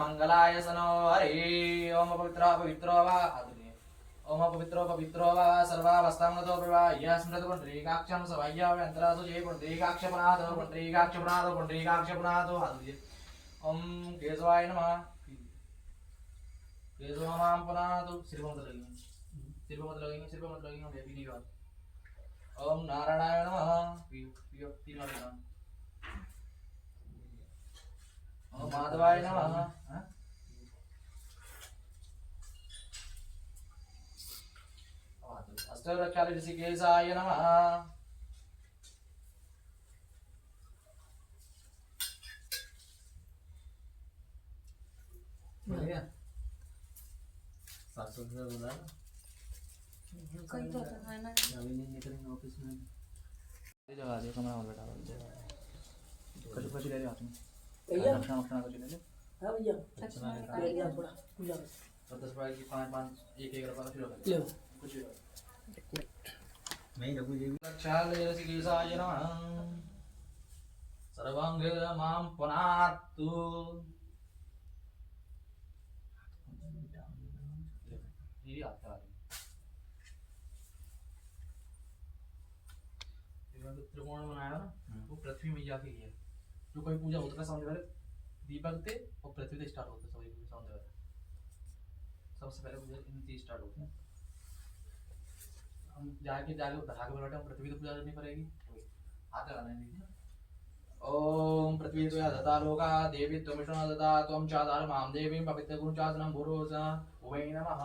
मंगलाय सनो हरि ओम पवित्रो पवित्रो वा ओम पवित्रो वा सर्वावस्थांगतो प्रभा यः स्मृत पुंडरीकाक्षं सवय्या व्यंतरासु जे पुंडरीकाक्षपनादो ओम केशवाय नमः केशवमां पुनातु सिरपमत लगेंगे हम हैप्पी न्यू ईयर ओम नारायणाय नमः पियो तीन बार लेना ओम माधवाय नमः अष्टरक्षाय ऋषिकेशाय नमः बढ़िया सात सौ रुपया बोला कहीं तो है ना अभी नहीं निकलेंगे ऑफिस में ये जगह दे कमरा में बैठा हुआ कल कुछ ले ले हाथ में भैया अपना अपना कुछ ले ले हां भैया अच्छा ले लिया थोड़ा पूजा 10 रुपए की 5 1 रुपया फिर ले कुछ मैं रघु जी रक्षालय ऋषिकेशाय नमः सर्वांग मां पुनातु ये आता है त्रिकोण बनाया ना वो पृथ्वी मैया के लिए जो कोई पूजा होता है सामने वाले दीपक थे और पृथ्वी से स्टार्ट होता है सभी पूजा सामने वाले सबसे पहले पूजा इनसे स्टार्ट होती है हम जाके धागे पर बैठे हम पृथ्वी तो पूजा करनी पड़ेगी हाथ लगाना है देखिए ओम पृथ्वी त्वया दत्ता लोका देवी त्वमिष्णा दत्ता त्वं चादार मां देवीं पवित्र गुणचासनं भूरोसा वै नमः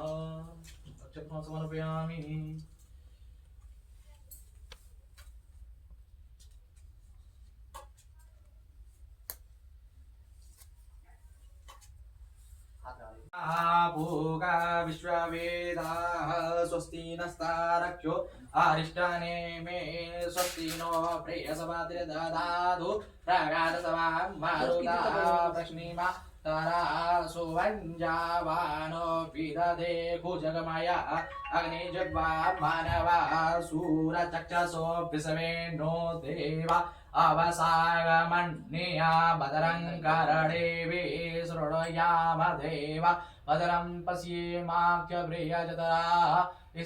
अक्षतं समर्पयामि भोगा विश्ववेदाः स्वस्ति नस्तारक्षो आरिष्टाने मे स्वस्ति नो प्रेयसभातिर्दधातु प्रागादसभां मारुता प्रश्निमा तारा सुवञ्जावानो विदधे कुजगमया अग्निजग्वा मानवा सूरचक्षसो विषमे नो देवा अवसागमन्या बदरं करडेवे शृणुयाम देवा बदरं पश्येमाख्य प्रियजतरा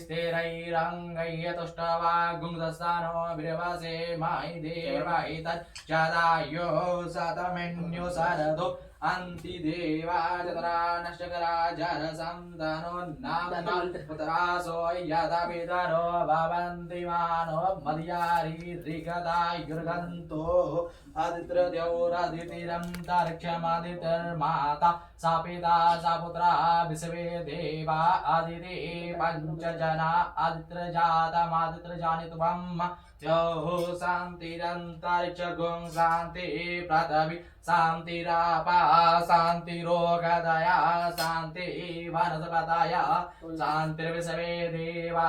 स्थिरैरङ्गैयतुष्टवागुंसस्तानो विरवसे मायि देवायि तच्चदायो सतमेन्यो सरदो अन्ति देवा जतरा नष्टकरा जरसंतनो नामनाल्पुतरासो यदा पितरो भवन्ति मानो मद्यारीरिगदायुर्गन्तो आदित्यद्यौरदितिरं तर्क्ष्यमादितिर्माता सा पिता सा पुत्रा विश्वे देवा आदिति पञ्चजना आदित्यजातमादित्यजानित्वं योः शान्तिरन्तरिक्षगुं शान्ति पृथिवी शान्तिरापा शान्तिरोगदया शान्ति वनस्पतय शान्तिर्विश्वे देवा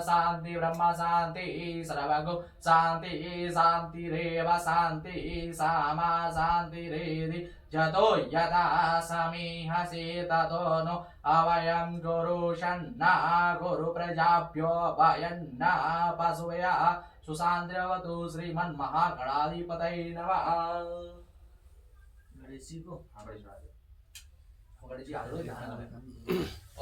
शान्ति ब्रह्म शान्ति सर्वगो शान्ति शान्तिरेव शान्ति सामा शान्तिरेधि जतो यदा समीहसि ततो नो अवयं गुरुषन्ना गुरुप्रजाभ्यो वयन्ना पशुभ्यः सुशान्तिरवतु श्रीमन्महागणाधिपतये नमः। गणेश को गणेश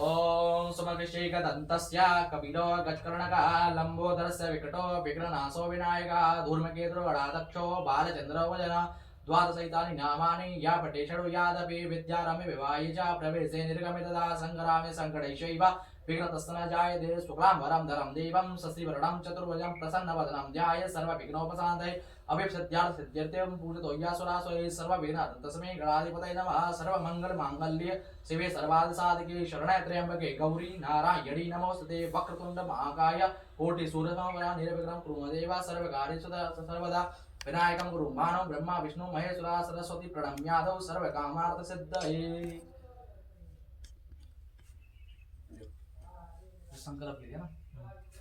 ओम समकृष्यैकदन्तस्य कपिलो गजकर्णकः लम्बोदरस्य विकटो विघ्ननाशो विनायकः धूर्मकेतुर् गणाध्यक्षो बालचन्द्रो वदन द्वादशैतानि नामानि या पठेषडो यादपि विद्यारम्भे विवाहे च प्रवेशे निर्गमे तदा सङ्ग्रामे सङ्कटैश्चैव विघ्नतस्तन जायते शुक्लाम्बरं धरं देवं शशिवर्णं चतुर्भुजं प्रसन्नवदनं ध्याये सर्वविघ्नोपशान्तये अभिष्टद्यार्थसिद्ध्यर्थं पूजितो यासुरासुरैः सर्वविघ्नहरन्तस्मै गणाधिपतये नमः। सर्वमङ्गलमाङ्गल्ये शिवे सर्वार्थसाधके शरण्ये त्र्यम्बके गौरी नारायणी नमोस्तुते वक्रतुण्ड महाकाय कोटिसूर्यसमप्रभा निर्विघ्नं कुरु मम देव सर्वकार्येषु सर्वदा विनायकं गुरु मानव ब्रह्मा विष्णु महेश्वरा सरस्वती प्रणम्यादौ सर्वकामार्थसिद्धये। संकल्प लिया ना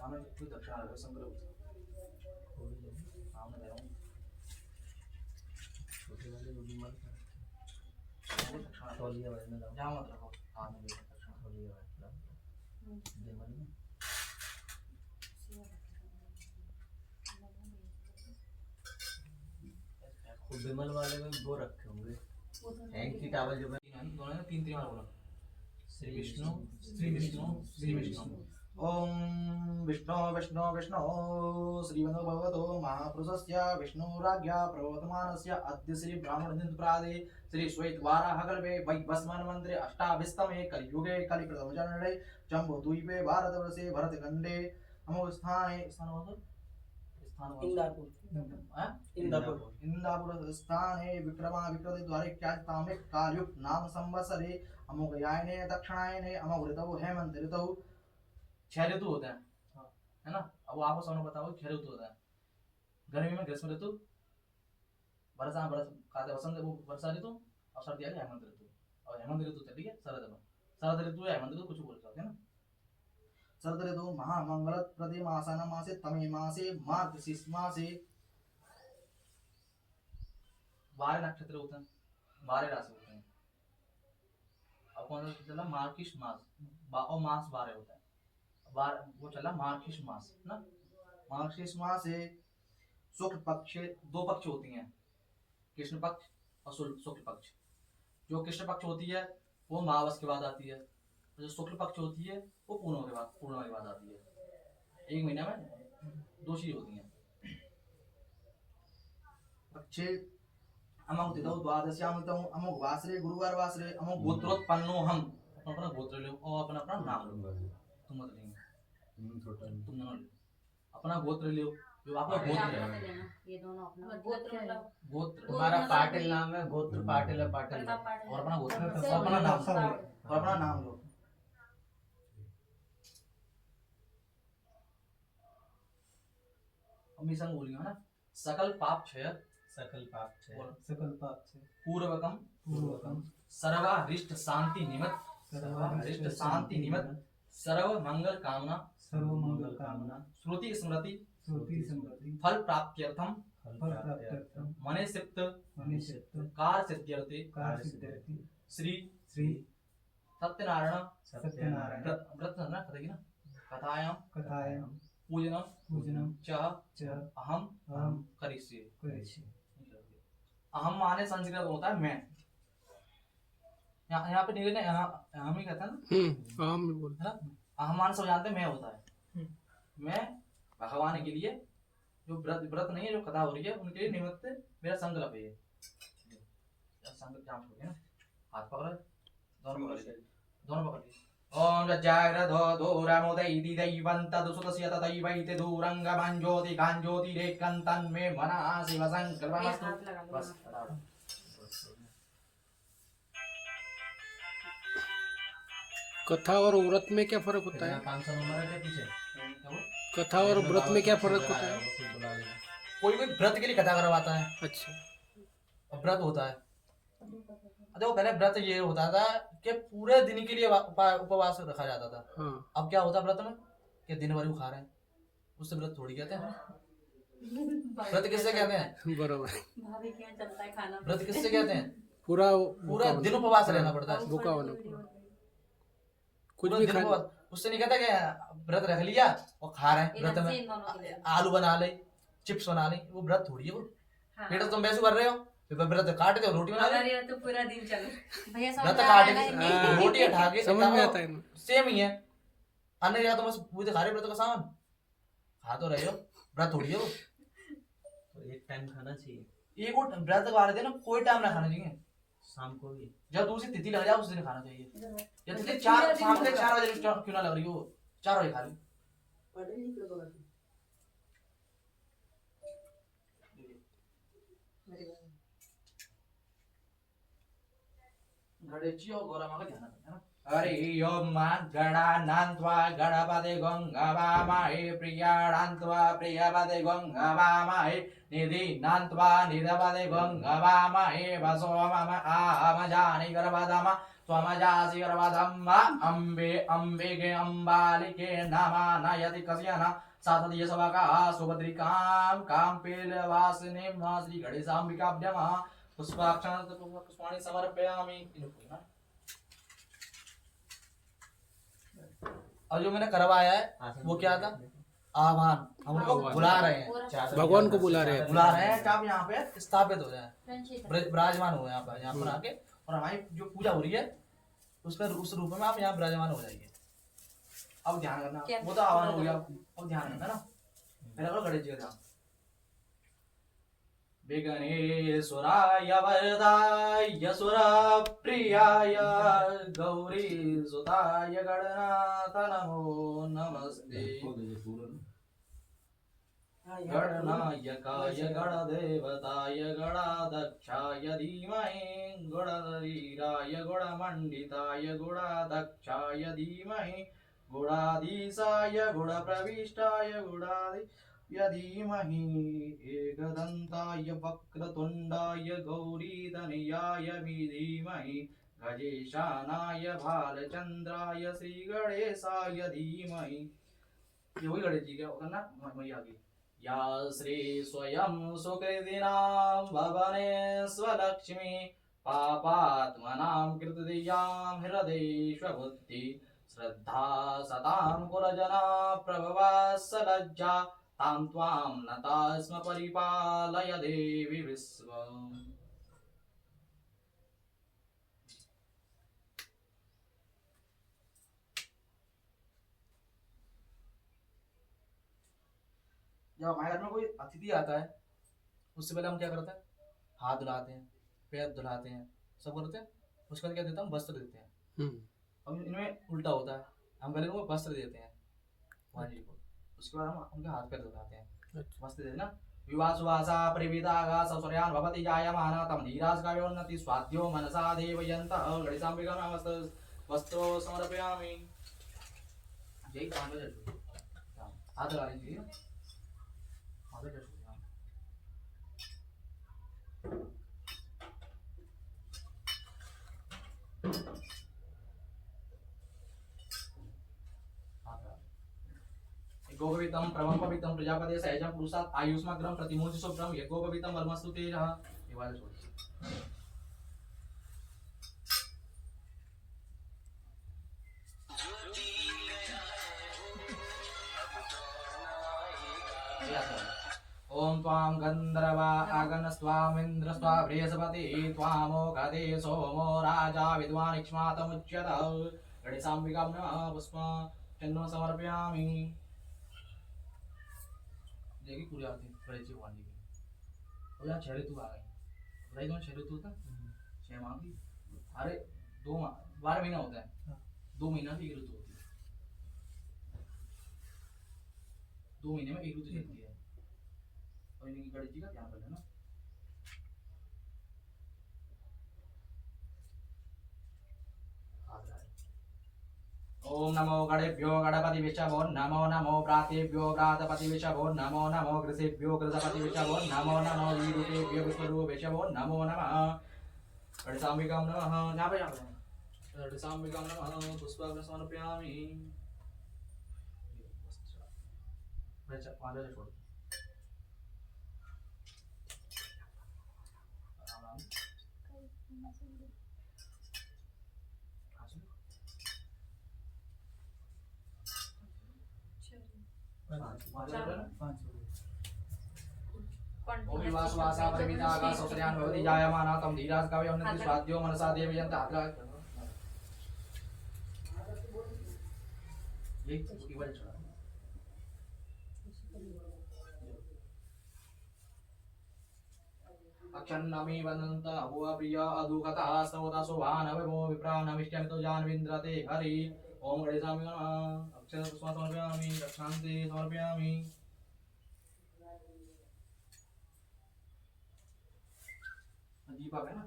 हमें कोई दक्षिणा लगे संकल्प हमने दे रहा हूं छोटे वाले वो भी मत दक्षिणा तौलिया वाले में जाओ मत रखो हाथ में दक्षिणा तौलिया वाले दे मन में खुद विमल वाले में वो रखे होंगे हैंग की टावल जो दोनों ने तीन बार बोला श्री विष्णु श्री विष्णु श्री विष्णु। ओम विष्णु विष्णु विष्णु श्रीमन्नो भगवतो महापुरुषस्य विष्णुराज्ञा प्रवर्तमानस्य अद्य श्री ब्राह्मणदिनप्रादे श्री श्वेतवाराहकल्पे वैवस्वत मन्त्रे अष्टाभिस्तमे कलियुगे कलिप्रथमचरणे जम्बूद्वीपे भारतवर्षे भरतखण्डे अमोघस्थाने इंदापुर स्थाने विक्रमादित्य ख्यातितामे कालयुग नाम संवत्सरे अमोघयायने दक्षिणायने अमोघ ऋतौ हेमंत ऋतौ 6 ऋतु होते हैं, है ना। अब आपको सबने बताओ 6 ऋतु होता है। गर्मी में ग्रीष्म ऋतु, वसंत वर्षा ऋतु और सर्दी आ गई हेमंत ऋतु। और हेमंत ऋतु चली है शरद ऋतु या हेमंत ऋतु कुछ बोल सकते हैं ना। शरद ऋतु महामंगल प्रतिमासन मासे तमे मासे मार्गशीर्ष मासे 12 नक्षत्र होते हैं, 12 राशि होते हैं। अब कौन सा चला मार्गशीर्ष मास और मास 12 होता है। वो चला मार्गशीर्ष मास ना। मार्गशीर्ष मास से शुक्ल पक्ष 2 पक्ष होती हैं, कृष्ण पक्ष और शुक्ल पक्ष। जो कृष्ण पक्ष होती है वो मावस के बाद आती है, जो शुक्ल पक्ष होती है वो पूर्णिमा के बाद आती है। 1 महीने में 2 चीज होती हैं। पक्षे अमोघ तिथौ द्वादश्यामतौ अमोघ वासरे गुरुवार वासरे अमोघ गोत्रोत्पन्नो हम। अपना गोत्र लो और अपना नाम लो। तुम मत लेंगे, तुम ना लो अपना गोत्र लो, जो आपका गोत्र है। ये दोनों अपना गोत्र तुम्हारा पाटिल नाम है, गोत्र पाटिल है, पाटिल और अपना गोत्र और अपना नाम और अपना नाम लो। संग बोलिए ना। सकल पाप क्षय पूर्वकम सर्वारिष्ट शांति निमित्त सर्व मंगल कामना श्रुति स्मृति फल प्राप्त्यर्थम मनेसिप्त कार्य सिद्ध्यर्थे श्री सत्यनारायण व्रत ना कथायां पूजनम च अहम करिष्ये। अहम माने संस्कृत होता है मैं। यहाँ पे नहीं अहम ही कहता है ना। अहम बोलता है। अहम माने सब जानते हैं मैं होता है। मैं भगवान के लिए जो व्रत नहीं है, जो कथा हो रही है उनके लिए निमित्त मेरा संकल्प है। संकल्प जाम हो गया ना। हाथ पकड़, दोनों पकड़ लिए। ओम जाग्रतो दूरमुदैति दैवन्तदुसुतस्य तथैवैते दूरङ्गमञ्ज्योति काञ्ज्योति रेकन्तन् मे मनः शिवसङ्कल्पमस्तु। बस कथा और व्रत में क्या फर्क होता है? 500 नंबर है पीछे। कथा और व्रत में क्या फर्क होता है? कोई व्रत के लिए कथा करवाता है। अच्छा, व्रत होता है। देखो पहले व्रत ये होता था कि पूरे दिन के लिए उपवास रखा जाता था। हाँ। अब क्या होता है व्रत में कि दिन भर खा रहे हैं, उससे व्रत थोड़ी कहते हैं। व्रत किससे कहते हैं? बराबर। व्रत किससे कहते हैं? पूरा दिन उपवास रहना पड़ता है। भूखा होना, कुछ पूरा भी दिन खाना। उससे नहीं कहता कि व्रत रख लिया और खा रहे हैं। व्रत में आलू बना ले, चिप्स बना ले, वो व्रत थोड़ी है। वो बेटा तुम वैसे कर रहे हो, व्रत काट के रोटी बना ले तो पूरा दिन चल व्रत काट के रोटी हटा के समझ में आता है। सेम ही है। अन्य जगह तो बस पूरे खा रहे व्रत का सामान खा तो रहे हो, व्रत थोड़ी है वो। तो एक टाइम खाना चाहिए। एक व्रत वाले दिन कोई टाइम ना खाना चाहिए। शाम को भी जब दूसरी तिथि लग जाए उस दिन खाना चाहिए। या तिथि 4 शाम के 4 बजे क्यों ना लग रही हो, 4 बजे खा ली। गणेशी और गौरा माँ का ध्यान रखना है ना। हरि ओम गणानान्त्वा गणपते गंगावामाहे प्रियाणान्त्वा प्रियपते गंगावामाहे निधिनान्त्वा निधपते गंगावामाहे वसो मम आमजानि गर्भधम त्वमजासि गर्भधम अम्बे अम्बिके अम्बालिके नमः नयति कस्यन सातदीय सवका सुभद्रिकां काम्पेलवासिने मा श्री गणेशाम्बिकाभ्यः पुष्पाणि समर्पयामि। और जो मैंने करवाया है वो क्या था? आह्वान। हम उनको बुला रहे हैं, भगवान को बुला रहे हैं। कि आप यहाँ पे स्थापित हो जाए, विराजमान हो यहाँ पर आके और हमारी जो पूजा हो रही है उसमें उस रूप में आप यहाँ विराजमान हो जाइए। अब ध्यान करना, क्या? वो तो आह्वान हो गया, अब ध्यान करना ना, मेरा करो गणेश जी का ध्यान। विघ्नेश्वराय वरदाय सुरप्रियाय गौरी सुताय गणनाथ नमो नमस्ते। गणनायकाय गणदेवताय गणाध्यक्षाय धीमहि गुणधीराय गुणमण्डिताय गुणाध्यक्षाय धीमहि गुणाधीशाय गुणप्रविष्टाय गुणाधिपतये धीमहि एकदन्ताय वक्रतुण्डाय गौरीतनयाय धीमहि गजेशानाय भालचन्द्राय श्रीगणेशाय धीमहि। ये वही गणेश जी का करना मैया की। या श्री स्वयं सुकृतिनां भवने स्वलक्ष्मी पापात्मनां कृतधियां हृदयेष्वबुद्धि श्रद्धा सतां कुलजना प्रभवा सलज्जा तां त्वां नता स्म परिपालय देवी विश्वम्। जब हमारे घर में कोई अतिथि आता है उससे पहले हम क्या करते हैं, हाथ धुलाते हैं, पैर धुलाते हैं, सब करते हैं। उसके बाद क्या देते हैं, हम वस्त्र देते हैं। अब इनमें उल्टा होता है, हम पहले उनको वस्त्र देते हैं भगवान जी को, उसके बाद हम उनके हाथ पैर धुलाते हैं। वस्त्र देते ना। विवाह सुवासा परिवितागा सौसर्यान भवति जायमाना तम धीराज काव्योन्नति स्वाध्यो मनसा देवयन्तः गणेशाम्बिका में वस्त्रो समर्पयामि। यही काम है। हाथ लगा लीजिए। गोपवितम प्रवंपवितम प्रजापति सहजम पुरुषात् आयुष्मग्रम प्रतिमूर्ति शुभ्रम यज्ञोपवितम वर्मस्तु तेजः। ये वाला छोड़ ओम त्वां गंधर्वा आगनस्त्वामिन्द्र स्वा बृहस्पति त्वामोघदे सोमो राजा विद्वान् इक्ष्वातमुच्यत। गणेशाम्बिकां नमः पुष्पं चन्दनं समर्पयामि। देखी पूरी आरती गणेश जी भगवान जी की। और यहाँ 6 ऋतु आ गए, बताइए तुम्हें 6 ऋतु होता है? 6 माह की, अरे 12 महीना होता है, 2 महीना की एक ऋतु होती है, 2 महीने में एक ऋतु चलती है। और इनकी गणेश जी का ध्यान कर लेना। ओम नमो गणेभ्यो गणपतिभ्यो नमो नमो प्रातेभ्यो प्रातपतिभ्यो नमो नमो गृसेभ्यो गृहपतिभ्यो नमो नमो विरूपेभ्यो विश्वरूपेभ्यो नमो नमः। गणेशाम्बिकां नमः। यहाँ पे गणेशाम्बिकां नमः पुष्पार्घ्यं समर्पयामि। छोड़ ओम विवासवासा परिवितागा सौसर्यान भवति जायमाना तम धीराज काव्योन्नति स्वाध्यो मनसा देवयन्तः। हाथ लगा ये उसकी वजह छोड़ा। अक्षन्नमी वदन्त अभुव प्रिया अदुकतः स्तवता सुभान विभो विप्राणमिष्टमितो जानविन्द्रते हरि। ओम गणेशाम्बिकां नमः। अक्षरपुष्पं समर्पयामि, रक्षांते समर्पयामि। दीपक है ना।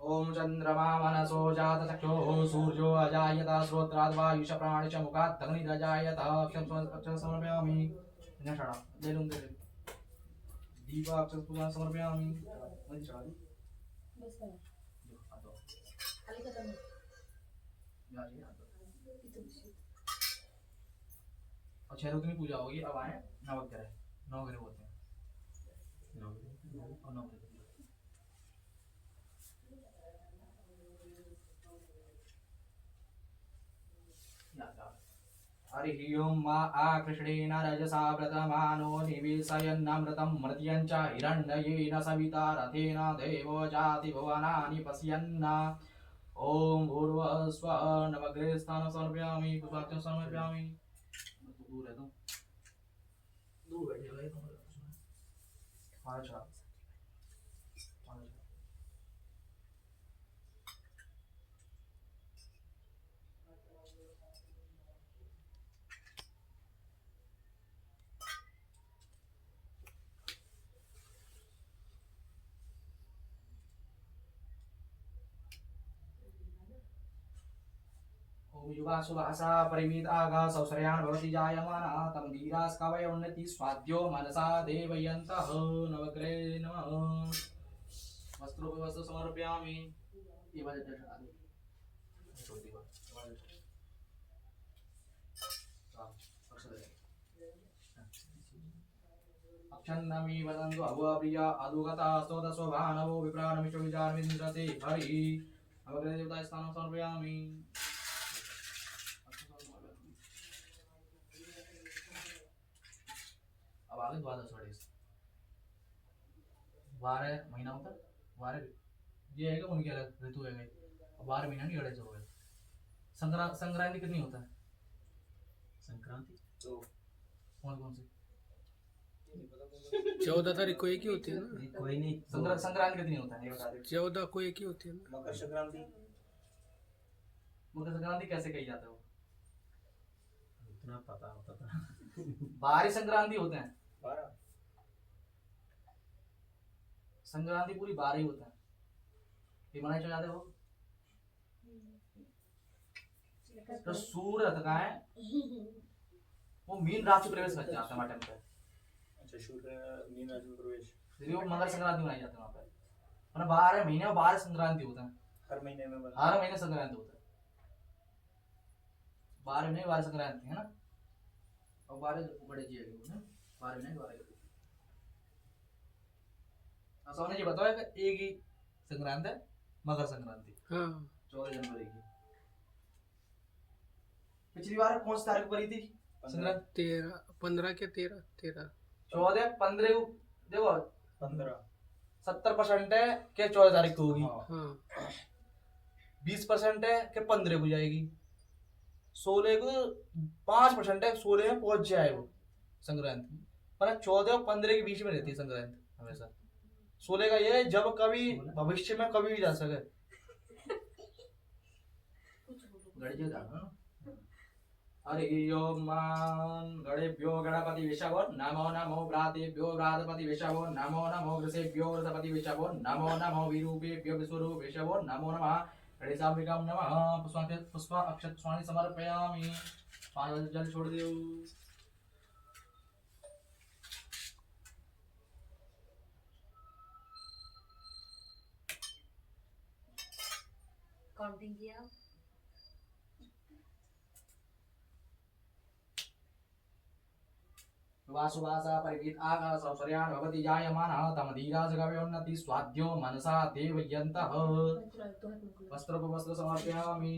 ओम चंद्रमा मनसो जात चक्षुः सूर्यो अजायत श्रोत्राद् वायुष प्राणिश मुखात् अग्निरजायत। अक्षर समर्पयामि। इन्हें छड़ा ले लूं तेरे दीपक अक्षर पूजा समर्पयामि। वही चढ़ा दी बस कर जो आ दो खाली खत्म या जी आ दो। और 6 रोज की पूजा होगी। अब आए नवग्रह। 9 ग्रह होते हैं, 9 और 9 ग्रह। हरिः ओं मा आकृष्णेन रजसा व्रतमानो निवेशयन्नमृतं मर्त्यञ्च हिरण्ययेन सविता रथेन देवो जाति भुवनानि पश्यन् ॐ भूर्भुवस्व नवग्रहे स्थानं समर्पयामि पुष्पार्चनं समर्पयामि। दूर है तो दूर बैठे हुए तुम अच्छा ओम युवा सुभाषा परिमित आगा सौश्रयान भवति जायमाना तम धीरास कवय उन्नति स्वाद्यो मनसा देवयन्तः नवग्रहे नमः। वस्त्र समर्पयामि। ये वाले चढ़ा दो छोड़ दी बात अक्षन्नमी वदन्तु अवप्रिया अदुगता स्तोत शोभानवो विप्राणमिषो विजानविन्द्रते हरि नवग्रहे देवता स्थानं समर्पयामि। अब आगे द्वादश वर्ष 12 महीना होता 12 ये है कि उनके अलग ऋतु है गए 12 महीना नहीं अड़े हो गए। संक्रांति कितनी होता है? संक्रांति तो कौन कौन सी 14 तारीख को एक ही होती है ना। कोई नहीं संक्रांति कितनी होता है ये बता दे। 14 को एक ही होती है ना। मकर संक्रांति मकर संक्रांति कैसे कही जाता है वो? इतना पता होता था 12 संक्रांति होते हैं। 12 संक्रांति पूरी 12 ही होता है। ये मनाई चल जाते हो तो सूर्य का है वो मीन राशि प्रवेश करते हैं हमारे टाइम पे। अच्छा सूर्य मीन राशि में प्रवेश इसलिए वो मकर संक्रांति मनाई जाती है वहाँ पे। मतलब 12 महीने में 12 संक्रांति होता है। हर महीने में हर महीने संक्रांति होता है। 12 महीने 12 संक्रांति है ना। और 12 बड़े जी है 12 महीने 12 सोने जी बताओ एक ही संक्रांति है मकर संक्रांति हाँ 14 जनवरी की। पिछली बार कौन सी तारीख को पड़ी थी संक्रांति? 15 के 13 14 15 को देखो 15 70% है कि 14 तारीख को होगी। हाँ 20% है कि 15 को जाएगी। 16 को 5% है 16 में पहुंच जाए वो संक्रांति। पर 14 और 15 के बीच में रहती है संक्रांति हमेशा। 16 का ये जब कभी भविष्य में कभी भी जा सके। हरि ओम गणेभ्यो गणपति विषभो नमो नमो भ्रातेभ्यो भ्रातपति विषभो नमो नमो वृषेभ्यो वृषपति विषभो नमो नमो विरूपेभ्यो विश्वरूप विषभो नमो नमः गणेशाम्बिकां नमः। पुष्प अक्षत समर्पयामि। 5 बजे जल छोड़ दो। काउंटिंग किया वासुवासा परिवीत आगा सौश्रयान भवति जायमानः तम धीराज गव्योन्नति स्वाद्यो मनसा देवयन्तः। वस्त्र समर्पयामि।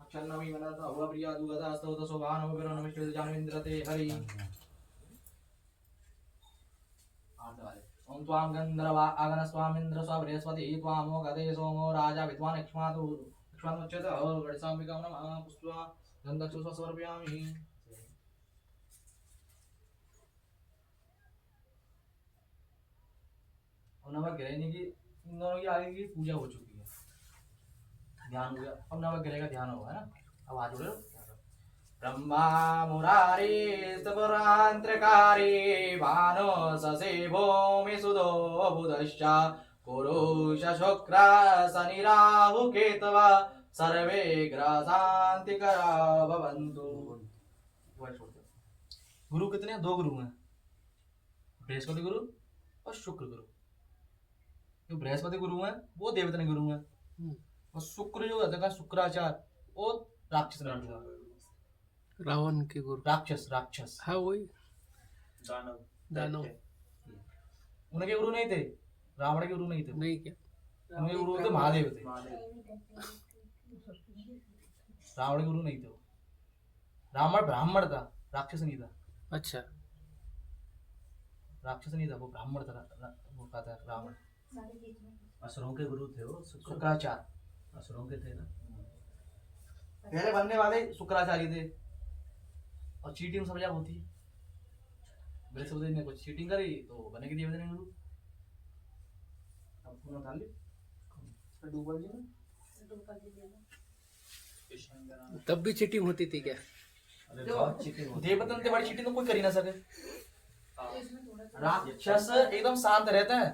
अक्षन्नमी मनत अवप्रिया दुगदा स्तोत शोभानो विरनमिष्ट जानविन्द्रते हरि। ओम त्वां गन्धर्वा आगन स्वामिन्द्र स्व बृहस्पति त्वामो गदे सोमो राजा विद्वान् इक्ष्वातु इक्ष्वामुच्यते गणेशाम्बिकां नमः। पुष्पा गन्धक्षु समर्पयामि। और नवग्रह की इन दोनों की आगे की पूजा हो चुकी है। ध्यान हो गया। अब नवग्रह का ध्यान होगा ना। अब आज बोलो ब्रह्मा मुरारी स्तपुरांत्रकारी भानो ससे भूमि सुदो बुधश्च पुरुष शुक्र शनि राहु केतवा सर्वे ग्रह शांतिकरा भवन्तु। गुरु कितने हैं? 2 गुरु हैं, बृहस्पति गुरु और शुक्र गुरु। जो बृहस्पति गुरु हैं वो देवता गुरु हैं और शुक्र जो होता है शुक्राचार्य वो राक्षस रावण के गुरु राक्षस हाँ वही दानव दानव उनके गुरु नहीं थे। रावण के गुरु नहीं थे, नहीं क्या? उनके गुरु थे महादेव थे। रावण के गुरु नहीं थे वो। रावण ब्राह्मण था, राक्षस नहीं था। अच्छा, राक्षस नहीं था वो, ब्राह्मण था। वो का था रावण। असुरों के गुरु थे वो, शुक्राचार्य असुरों के थे ना। पहले बनने वाले शुक्राचार्य थे। और चीटिंग सब जगह होती है। बृहस्पति ने कुछ चीटिंग करी तो बने के देवता ने गुरु। अब पुनः डाल ली डूबल जी में। तब भी चीटिंग होती थी क्या? अरे बहुत चीटिंग होती है। देवतन से बड़ी चीटिंग तो कोई कर ही ना सके। राक्षस एकदम शांत रहते हैं,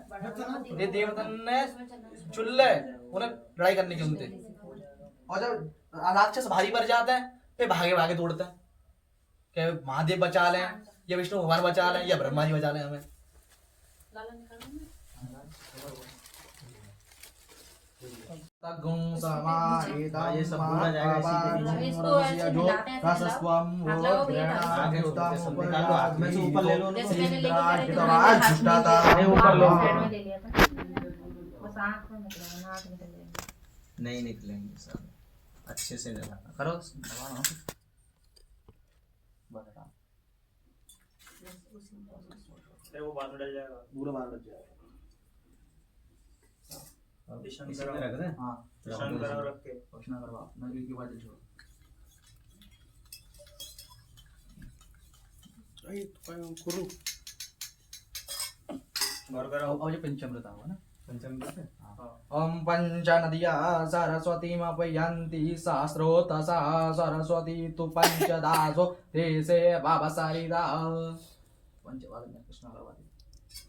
ये देवतन ने चुल्ले उन्हें लड़ाई करने की उनसे। और जब राक्षस भारी पड़ जाते हैं फिर भागे भागे दौड़ते हैं कि महादेव बचा लें या विष्णु भगवान बचा लें या ब्रह्मा जी बचा लें हमें। ये सब बोला जाएगा इसी के निकालो, हाथ में से ऊपर ले लो उनको। अरे ऊपर लो। नहीं निकलेंगे सर, अच्छे से लगाना करो अरे वो बांध डल जाएगा, पूरा बाहर लग जाएगा। इसी में रख दें। हाँ शांत करा रख के। कुछ ना करवा नदी की बात छोड़ो। गुरु और करा अब ये पंचमृत हुआ ना। पंचम है। ओम पंच नदिया सरस्वती मपयन्ति सहस्रोतसा सरस्वती तु पंचदासो देशे बाबसारिदा। पंचवाद में कृष्ण भगवान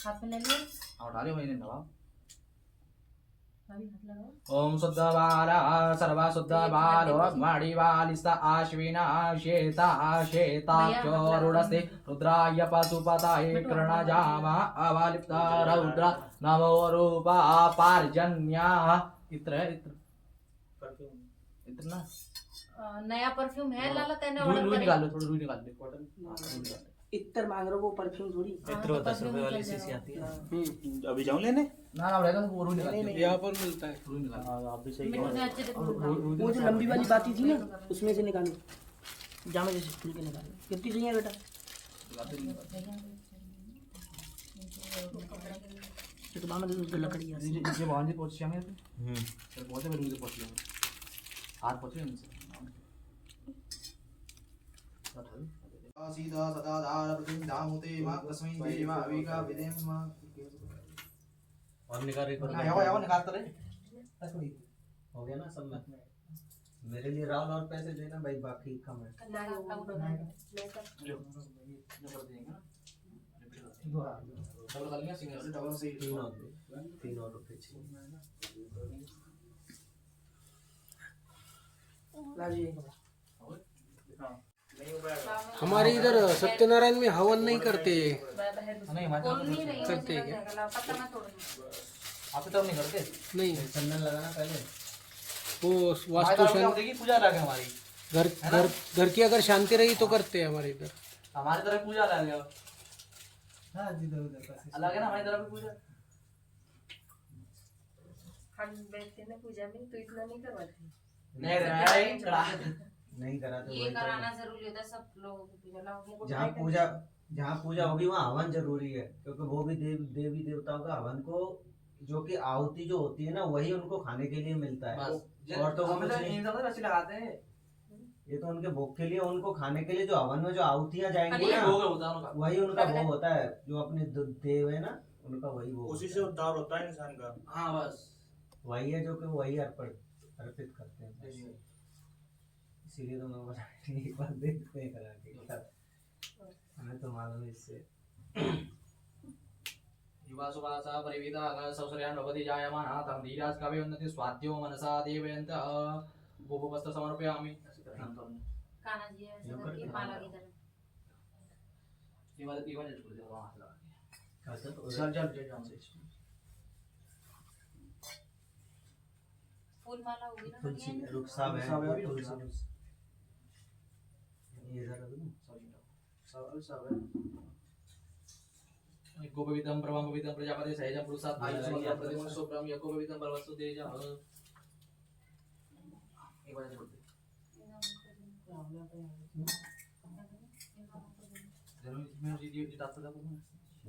हाथ में ले लिया, और डाले हुए ने नवाब। अभी हाथ लगाओ। ओम शुद्ध बाला सर्व शुद्ध बालो मणिवालिस्ता आश्विना शेता शेताक्षोरुडस्ते रुद्राय पशुपताये कृणजामा अवालिप्ता रौद्र नमो रूपा पार्जन्या। इत्र इत्र परफ्यूम इत्र ना नया परफ्यूम है लाला, तेने रूई ऑर्डर निकाल लो, थोड़ी रूई निकाल दे कॉटन। हाँ, रूई निकाल दे। इत्र मांग रहे हो, वो परफ्यूम थोड़ी। इत्र 10 रुपए वाली शीशी आती है। अभी जाऊं लेने? ना ना रहेगा तो वो रूई निकाल दे। यहाँ पर मिलता है। रूई निकाल दे। हाँ आप भी सही मिनट में अच्छे से वो जो लंबी वाली बाती थी ना, उसमें से निकालो, जामे जैसे खुल के निकालो। कितनी चाहिए बेटा? तो बामा तो लकड़ी है। ये भगवान जी पहुंच जाएंगे फिर पहुंचे फिर उनके पहुंच लेंगे। हाथ पहुंचे उनसे सीधा सदाधार प्रतिदामुते मा तस्मै देवा अविका विदेम। और निकाल एक और यावा निकालते रहे। हो गया ना सब में। मेरे लिए राहुल और पैसे देना भाई, बाकी कम है। डबल कर लिया सिंगल से डबल से 3 और रुपए चाहिए। हाँ नहीं हो पाएगा। हमारे इधर सत्यनारायण में हवन नहीं करते। नहीं हमारे करते हैं क्या? आप तो नहीं करते। नहीं, चंदन लगाना पहले। वो हमारी वास्तु तरफ क्या शांति होती है कि पूजा लगे हमारी। घर घर घर की अगर शांति रही तो करते हैं हमारे इधर। हमारी तरफ पूजा लगे हां जिधर उधर अलग है ना हमारी तरफ भी पूजा। हम बैठते ना पूजा में तो इतना नहीं करवाते। नहीं चढ़ा नहीं करा तो ये वही कराना करो। जरूरी होता है सब लोगों की पूजा लोगों को। जहाँ पूजा होगी वहाँ हवन जरूरी है, क्योंकि वो भी देवी देवताओं का हवन को जो कि आहुति जो होती है ना, वही उनको खाने के लिए मिलता है। बस और तो हम कुछ लोग नहीं। इन सब रस्सी लगाते हैं। ये तो उनके भोग के लिए, उनको खाने के लिए जो हवन में जो आहुतियां जाएंगी अरे ना, भोग होता है उनका। वही उनका भोग होता है। जो अपने देव है ना, उनका वही भोग उसी होता से है। उद्धार होता है इंसान का। हाँ बस वही है जो कि वही अर्पित करते हैं बस। इसीलिए तो मैं बोला एक बार देखते हैं करा के। हमें तो मालूम है इससे। युवा सुवासा परिविता अगर सौसर्यान भवति जायमाना तं धीराज कवि उन्नति स्वाद्यो मनसा देवयन्त भूभुवस्त्र समर्पयामि। ऐसे करना तो कान्हा जी ऐसे करके माला की तरह। ये वाले छोड़ दे वहां हाथ लगा के। अच्छा तो चल चल चल जाओ से। फूल माला होगी ना तुलसी बढ़िया। रुखसाब है, रुखसाब है अभी, तुलसी ये जरा दो ना। सब है। गोपवितम प्रभंगवितम प्रजापति सहजम पुरुषात् आयुष्मत प्रतिमन सुप्रम यकोपवितम बलवस्तु तेज एक बार छोड़ दे जरूर इसमें जी जिताता था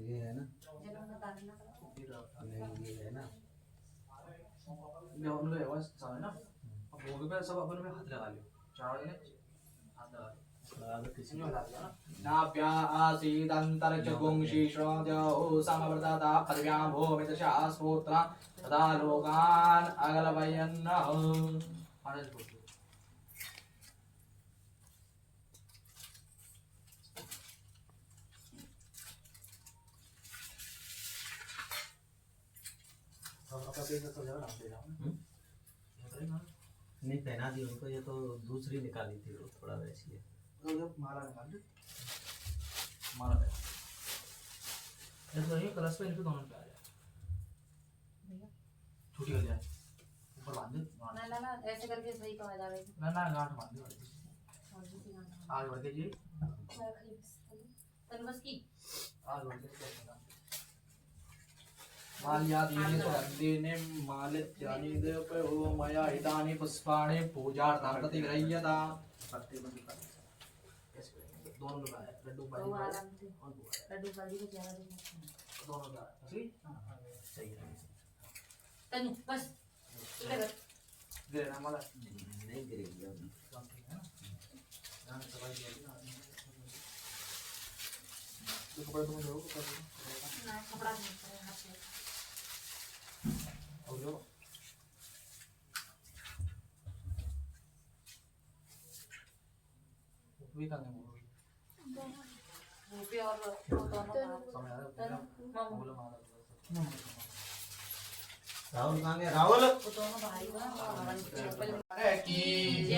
ये है ना, ये नहीं ये है ना, उनका है बस सामने ना अब भोग पे सब अपन में हाथ लगा लियो चार ने हाथ लगा लियो किसी इसमें लगा दिया ना नाभ्या आसीदन्तर्जगुंषि श्रोत्यो समवर्तता पदव्यां भूमितशा स्त्रोत्र तदा लोकान् अगलवयन्नः आनंद बोल नहीं पहना दी उनको, ये तो दूसरी निकाली थी वो थोड़ा वैसी है। माला निकाल दे माला पे ऐसा ही कलश पे इनके दोनों पे आ जाए छुट्टी कर जाए ऊपर बांध दे ना ना ना ऐसे करके सही कहा जावे ना ना गांठ बांध दे आगे बढ़ के जी तन बस की आगे बढ़ के माल्यादीनि सुगन्धीनि मालित्यानि देवपयो मया हितानि पुष्पाणि पूजार्थं प्रतिगृह्यता दोनों लगाए लड्डू वो बाजी आराम से और लड्डू बाजी को ज्यादा देखना दोनों लगाए सही सही है तनु बस इधर कर गिरे ना माला नहीं गिरेगी अभी। ठीक है ना ध्यान से सफाई किया ना तो कपड़ा तुम लो ना कपड़ा नहीं करे हाथ से और लो भी करने बोलो वो पे और वो दोनों समय आ रहा है तनु मामू बोलो माला राहुल कहाँ गया? राहुल वो दोनों भाई बहन चप्पल की जय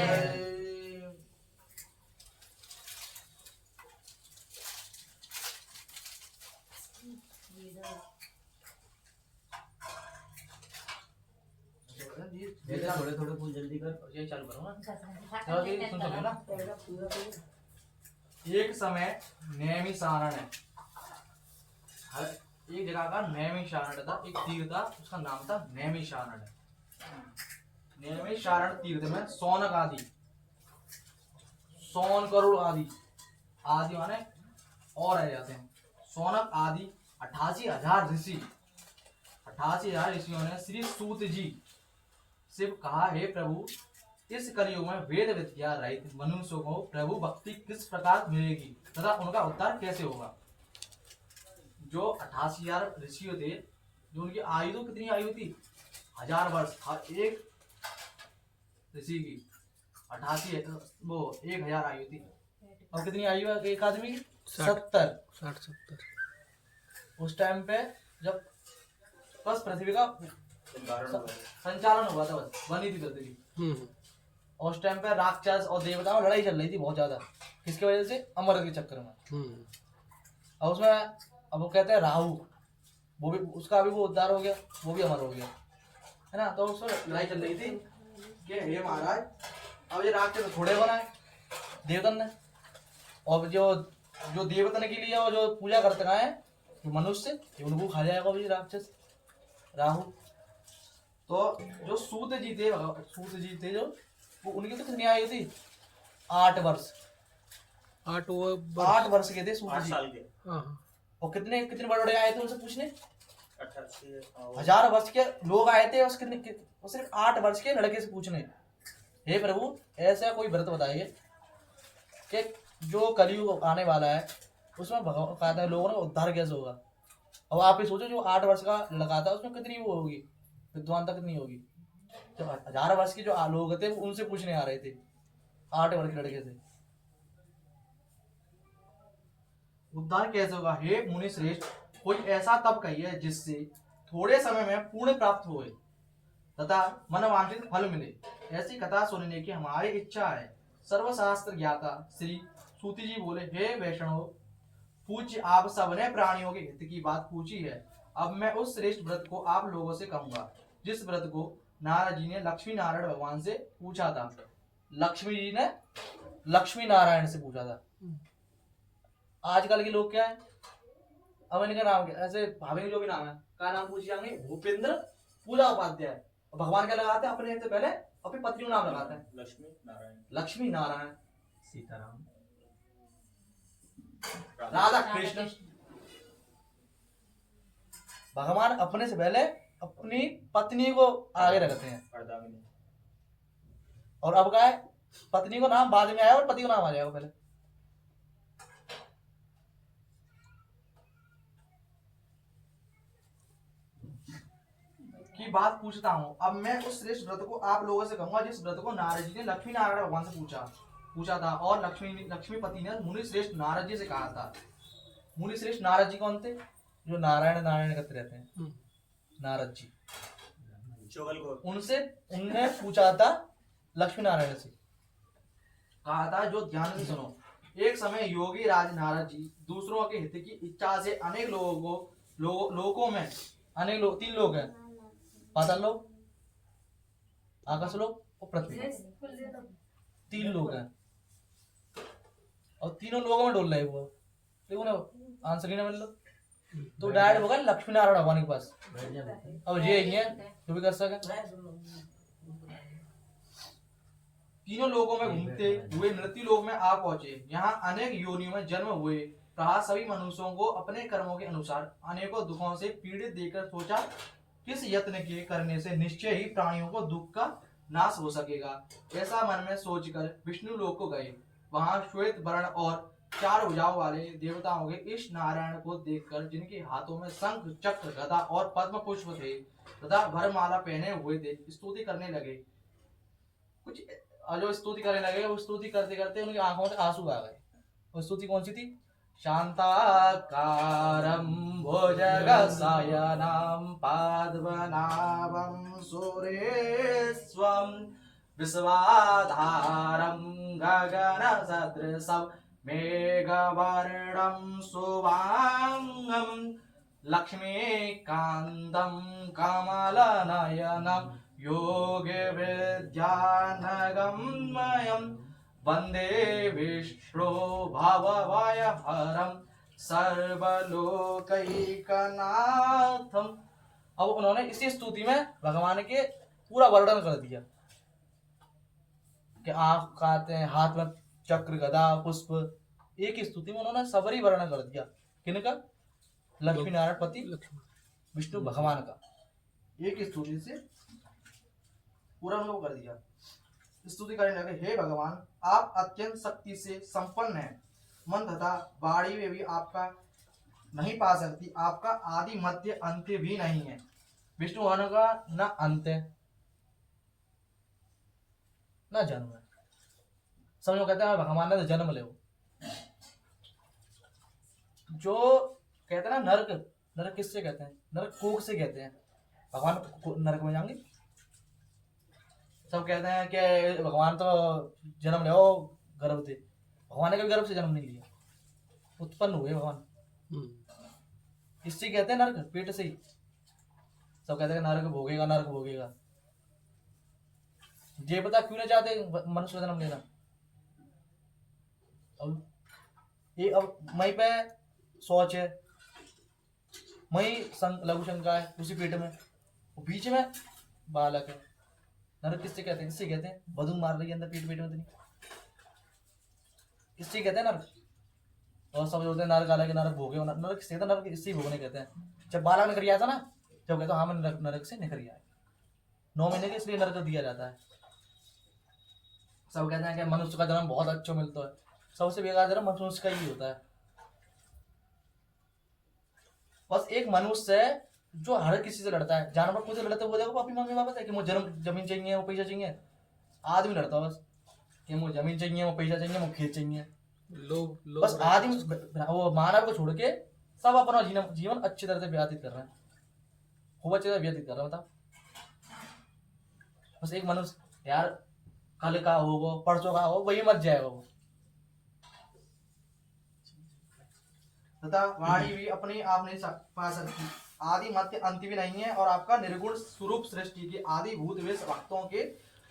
थोड़े थोड़े फूल जल्दी कर। ये चालू करो ना चलो जी सुन सुनो ना एक समय नैमिषारण्य है हर एक जगह का नैमिषारण्य था एक तीर्थ था उसका नाम था नैमिषारण्य नैमिषारण्य तीर्थ में सौनक आदि सौन करोड़ आदि आदि माने और रह जाते हैं सौनक आदि 88,000 ऋषि 88,000 ऋषियों ने श्री सूत जी से कहा हे प्रभु इस कलयुग में वेद विद्या रहित मनुष्यों को प्रभु भक्ति किस प्रकार मिलेगी तथा उनका उद्धार कैसे होगा। जो 88,000 ऋषियों थे जो उनकी आयु तो कितनी आयु थी 1000 वर्ष हर एक ऋषि की 88 वो 1000 आयु थी और कितनी आयु है एक आदमी की 70 उस टाइम पे जब बस पृथ्वी का संचालन हुआ था बस बनी थी पृथ्वी और उस टाइम पे राक्षस और देवताओं में लड़ाई चल रही थी बहुत ज्यादा किसकी वजह से अमर के चक्कर में और उसमें अब वो कहते हैं राहु वो भी उसका भी वो उद्धार हो गया वो भी अमर हो गया है ना तो उसमें लड़ाई चल रही थी कि हे महाराज अब ये राक्षस थोड़े बनाए देवतन ने और जो देवतन के लिए जो पूजा करते रहे हैं मनुष्य उनको खा जाएगा ये राक्षस राहु तो जो सूत जी थे जो वो उनकी तो कितनी आयु थी 8 वर्ष 8 वर्ष के थे सूत 8 जी साल के और कितने बड़े बड़े आए थे उनसे पूछने 88 1000 वर्ष के लोग आए थे और सिर्फ 8 वर्ष के लड़के से पूछने हे प्रभु ऐसा कोई व्रत बताइए कि जो कलयुग आने वाला है उसमें भगवान कहते हैं लोगों ने उद्धार कैसे होगा। अब आप ही सोचो जो 8 वर्ष का लड़का था उसमें कितनी वो होगी विद्वानता कितनी होगी। जब 1000 वर्ष के जो लोग थे वो उनसे पूछने आ रहे थे 8 वर्ष के लड़के से उद्धार कैसे होगा। हे मुनि श्रेष्ठ कोई ऐसा तप कहिए जिससे थोड़े समय में पुण्य प्राप्त होए तथा मनवांछित फल मिले। ऐसी कथा सुनने की हमारी इच्छा है। सर्वशास्त्र ज्ञाता श्री सूति जी बोले हे वैष्णव पूज्य आप सबने प्राणियों के हित की बात पूछी है। अब मैं उस श्रेष्ठ व्रत को आप लोगों से कहूंगा जिस व्रत को नारद जी ने लक्ष्मी नारायण भगवान से पूछा था। लक्ष्मी जी ने लक्ष्मी नारायण से पूछा था। आजकल के लोग क्या है अब इनका नाम क्या, ऐसे भाभी जो भी नाम है क्या नाम पूछ जाएंगे, भूपेंद्र पूजा उपाध्याय। भगवान क्या लगाते हैं अपने से पहले अपनी पत्नी का नाम लगाते हैं, लक्ष्मी नारायण, लक्ष्मी नारायण, सीताराम, राधा कृष्ण। भगवान अपने से पहले अपनी पत्नी को आगे रखते हैं, अर्धांगिनी, और अब क्या है, पत्नी को नाम बाद में आया और पति को नाम आ जाएगा पहले। की बात पूछता हूँ अब मैं उस श्रेष्ठ व्रत को आप लोगों से कहूंगा जिस व्रत को नारद जी ने लक्ष्मी नारायण भगवान से पूछा था, और लक्ष्मीपति ने मुनि श्रेष्ठ नारद जी से कहा था। मुनि श्रेष्ठ नारद जी कौन थे, जो नारायण नारायण करते रहते हैं, नारद जी। चोगल को उनसे उनने पूछा था लक्ष्मी नारायण से, कहा था जो ध्यान से सुनो, एक समय योगी राज नारद जी दूसरों के हित की इच्छा से अनेक लोगों को लोकों में अनेक लोग, 3 लोग हैं, पाताल लोक, आकाश लोक और पृथ्वी, 3 लोग हैं, और तीनों लोगों में डोल रहे वो। देखो ना आंसर ही ना मिल लो तो डायरेक्ट होगा लक्ष्मी नारायण भगवान के पास। अब ये ही है जो भी कर सके, तीनों लोगों में घूमते हुए मृत्यु लोक में आ पहुंचे। यहाँ अनेक योनियों में जन्म हुए। कहा सभी मनुष्यों को अपने कर्मों के अनुसार अनेकों दुखों से पीड़ित देकर सोचा किस यत्न के करने से निश्चय ही प्राणियों को दुख का नाश हो सकेगा। ऐसा मन में सोचकर विष्णु लोक को गए। वहां श्वेत वर्ण और 4 भुजाओं वाले देवताओं के इस नारायण को देखकर, जिनके हाथों में शंख चक्र गदा और पद्म पुष्प थे तथा वरमाला पहने हुए थे, स्तुति करने लगे। कुछ जो स्तुति करने लगे वो स्तुति करते करते उनकी आंखों से आंसू आ गए। वो स्तुति कौन सी थी, शांताकारं भुजगशयनं पद्मनाभं सुरेश्वरं विश्वाधारं गगनसदृशं मेघवर्णं शुभांगं लक्ष्मीकान्तं कमलनयनं योगविद्यानगम्यं वंदे विष्णु भवभयहरं सर्वलोकैकनाथम। अब उन्होंने इसी स्तुति में भगवान के पूरा वर्णन कर दिया कि आंख काते हैं, हाथ में चक्र गदा पुष्प, एक ही स्तुति में उन्होंने सबरी वर्णन कर दिया। किनका, लक्ष्मी नारायण पति विष्णु भगवान का, एक ही स्तुति से पूरा उनको कर दिया। स्तुति करने लगे, हे भगवान आप अत्यंत शक्ति से संपन्न हैं, मन तथा वाणी में भी आपका नहीं पा सकती, आपका आदि मध्य अंत्य भी नहीं है। विष्णु भगवान का न अंत है न जन्म है। समझो कहते हैं भगवान ने तो जन्म ले, जो कहते हैं ना नरक, नरक किससे कहते हैं, नरक कोख से कहते हैं। भगवान नरक में जाएंगे, सब कहते हैं कि भगवान तो जन्म ले गर्भ थे, भगवान ने कभी गर्भ से जन्म नहीं लिया, उत्पन्न हुए भगवान। इससे कहते हैं नरक, पेट से ही। सब कहते हैं नरक भोगेगा, नरक भोगेगा। ये पता क्यों नहीं चाहते मनुष्य का जन्म लेना। अब मई पे सोच है, मई लघु शंका है उसी पेट में, बीच में बालक है। नरक किससे कहते हैं, इससे कहते हैं बदू मार रही है अंदर पेट में तो नहीं, इससे कहते हैं नरक। और सब बोलते हैं नरक अलग है, नरक भोगे, नरक किससे कहते हैं, नरक इससे भोगने कहते हैं। जब बालक निकल आया था ना, जब कहते हाँ मैं नरक से निकल आया, 9 महीने के इसलिए नरक दिया जाता है। सब कहते हैं कि मनुष्य का जन्म बहुत अच्छा मिलता है, सबसे बेकार जन्म मनुष्य का ही होता है। बस एक मनुष्य है जो हर किसी से लड़ता है, जानवर खुद से लड़ते, वो देखो अपनी मम्मी पापा है कि मुझे जमीन चाहिए, वो पैसा चाहिए। आदमी लड़ता है बस कि मुझे जमीन चाहिए, वो पैसा चाहिए, वो खेत चाहिए। बस आदमी वो मानव को छोड़ के सब अपना जीवन अच्छी तरह से व्यतीत कर रहे हैं, खूब अच्छी तरह व्यतीत कर रहे हैं। बताओ, बस एक मनुष्य यार कल का होगा, परसों का हो, वही मर जाएगा वो। तथा वाणी भी अपने आप नहीं पा सकती, आदि मध्य अंत भी नहीं है, और आपका निर्गुण स्वरूप सृष्टि के आदि भूत वे भक्तों के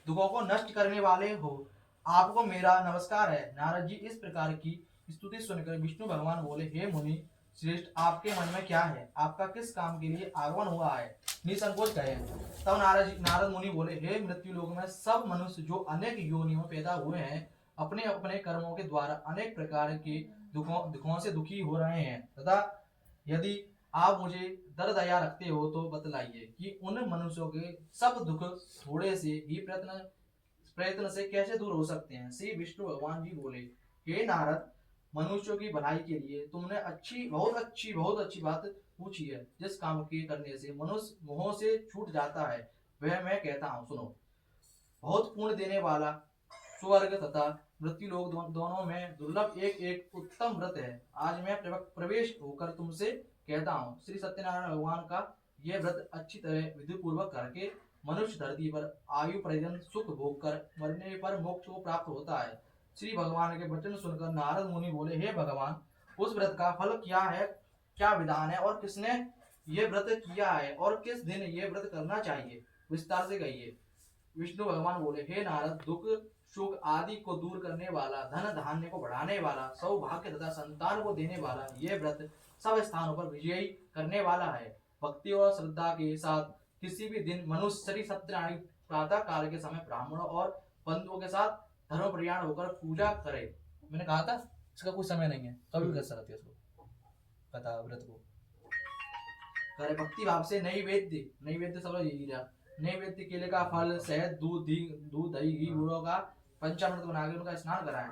दुखों को नष्ट करने वाले हो। आपको मेरा नमस्कार है। नारद जी इस प्रकार की स्तुति सुनकर विष्णु भगवान बोले, हे मुनि श्रेष्ठ आपके मन में क्या है, आपका किस काम के लिए आगमन हुआ है, निसंकोच कहे। तब नारद मुनि बोले, हे मृत्यु लोक में सब मनुष्य जो अनेक योनियों में पैदा हुए हैं, अपने अपने कर्मों के द्वारा अनेक प्रकार के दुखों से दुखी हो रहे हैं, तथा यदि आप मुझे दर दया रखते हो तो बतलाइए कि उन मनुष्यों के सब दुख थोड़े से ही प्रयत्न से कैसे दूर हो सकते हैं। श्री विष्णु भगवान जी बोले, हे नारद, मनुष्यों की भलाई के लिए तुमने बहुत अच्छी बात पूछी है। जिस काम के करने से मनुष्य मोह से छूट जाता है वह मैं कहता हूँ, सुनो। बहुत पुण्य देने वाला स्वर्ग तथा मृत्यु लोक दोनों में दुर्लभ एक उत्तम व्रत है। आज मैं प्रवेश होकर तुमसे कहता हूँ। श्री सत्यनारायण भगवान का यह व्रत अच्छी तरह विधि पूर्वक करके मनुष्य धरती पर आयु पर्यंत सुख भोग कर मरने पर मोक्ष को प्राप्त होता है। श्री भगवान के वचन सुनकर नारद मुनि बोले, हे भगवान, उस व्रत का फल क्या है, क्या विधान है, और किसने ये व्रत किया है और किस दिन ये व्रत करना चाहिए, विस्तार से कहिए। विष्णु भगवान बोले, हे नारद, दुख सुख आदि को दूर करने वाला, धन धान्य को बढ़ाने वाला, सौभाग्य तथा संतान को देने वाला ये व्रत सब स्थानों पर विजयी करने वाला है। भक्ति और श्रद्धा के साथ किसी भी दिन मनुष्य श्री सत्यनारायण प्रातः काल के समय ब्राह्मणों और बंधुओं के साथ धर्म प्रयाण होकर पूजा करे। मैंने कहा था इसका कोई समय नहीं है, कभी भी कर सकते हैं इसको, पता व्रत को करे भक्ति भाव से। नैवेद्य सब यही रहा। नैवेद्य केले का फल, शहद, दूध दही घी गुड़ों का पंचामृत बना के उनका स्नान कराएं।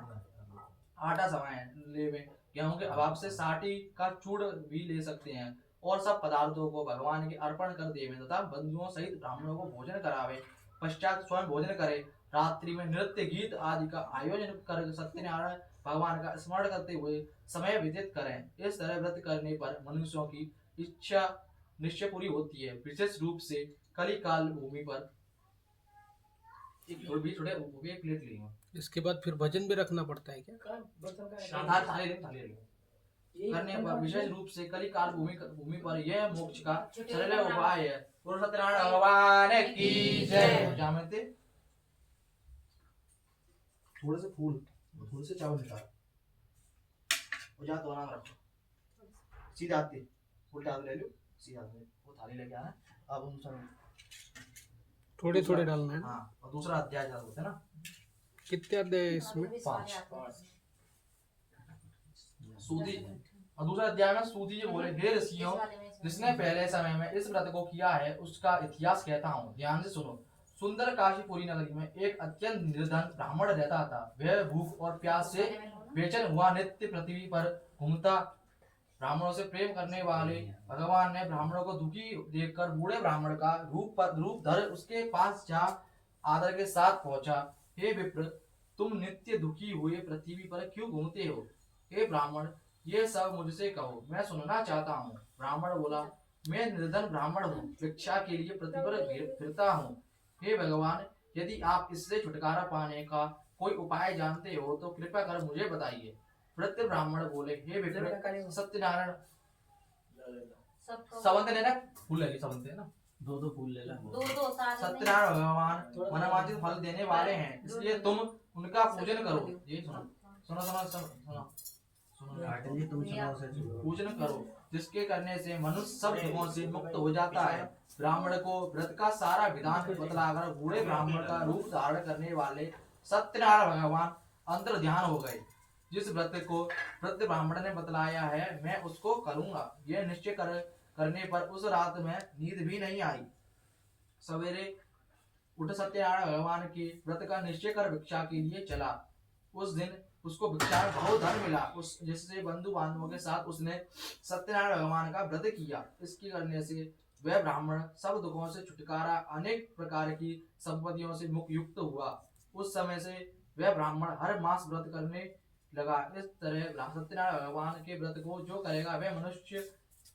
आटा समय ले, गेहूं के अभाव से साठी का चूड़ भी ले सकते हैं, और सब पदार्थों को भगवान के अर्पण कर देवे तथा बंधुओं सहित ब्राह्मणों को भोजन करावे। पश्चात स्वयं भोजन करे। रात्रि में नृत्य गीत आदि का आयोजन कर सत्यनारायण भगवान का स्मरण करते हुए समय व्यतीत करें। इस तरह व्रत करने पर मनुष्यों की इच्छा निश्चय पूरी होती है। विशेष रूप से कली काल भूमि पर एक प्लेट ली। इसके बाद फिर भजन भी रखना पड़ता है क्या? करने पर विशेष रूप से कली काल भूमि पर यह मोक्ष का सरल उपाय है। बोलो सत्यनारायण भगवान की जय। जानते थोड़े से फूल, थोड़े से चावल निकाल और जा तो नाम रखो। सीधा आते उल्टा ले लो, सीधा वो थाली लेके आना। अब हम सब थोड़े थोड़े डालना है। हाँ, और दूसरा अध्याय डाल देते ना। कितने अध्याय है इसमें? 5। सूदी और दूसरा अध्याय में सूदी जी बोले, हे ऋषियों, जिसने पहले समय में इस व्रत को किया है उसका इतिहास कहता हूँ, ध्यान से सुनो। सुंदर काशीपुरी नगरी में एक अत्यंत निर्धन ब्राह्मण रहता था। वह भूख और प्यास से बेचैन हुआ नित्य पृथ्वी पर घूमता। ब्राह्मणों से प्रेम करने वाले भगवान ने ब्राह्मणों को दुखी देखकर बूढ़े ब्राह्मण का रूप धर उसके पास जा आदर के साथ पहुंचा। हे विप्र, तुम नित्य दुखी हुए पृथ्वी पर क्यों घूमते हो? हे ब्राह्मण, ये सब मुझसे कहो, मैं सुनना चाहता हूँ। ब्राह्मण बोला, मैं निर्धन ब्राह्मण हूँ, भिक्षा के लिए पृथ्वी पर फिरता हूँ। हे भगवान, यदि आप इससे छुटकारा पाने का कोई उपाय जानते हो तो कृपया कर मुझे बताइए। वृद्ध ब्राह्मण बोले, हे विप्र, सत्यनारायण सवंत लेना, फूल ले सवंत है ना, 2 फूल ले ला। सत्यनारायण भगवान मनवांछित फल देने वाले हैं, इसलिए तुम उनका पूजन करो। ये सुनो सुनो सुनो सुनो सुनो तुम सुनाओ सच। पूजन करो, जिसके करने से मनुष्य सब दुखों से मुक्त हो जाता है। ब्राह्मण को व्रत का सारा विधान बतलाकर बूढ़े ब्राह्मण का रूप धारण करने वाले सत्यनारायण भगवान अंतर ध्यान हो गए। जिस व्रत को वृद्ध ब्राह्मण ने बतलाया है मैं उसको करूंगा, यह निश्चय करने पर उस रात में नींद भी नहीं आई। सवेरे उठ सत्यनारायण भगवान के व्रत का निश्चय कर भिक्षा के लिए चला। उस दिन उसको भिक्षा में बहुत धन मिला। जिससे बंधु बांधवों के साथ उसने सत्यनारायण भगवान का व्रत किया। इसके करने से वह ब्राह्मण सब दुखों से छुटकारा, अनेक प्रकार की संपत्तियों से मुक्त हुआ। उस समय से वह ब्राह्मण हर मास व्रत करने लगा। इस तरह सत्यनारायण भगवान के व्रत को जो करेगा वह मनुष्य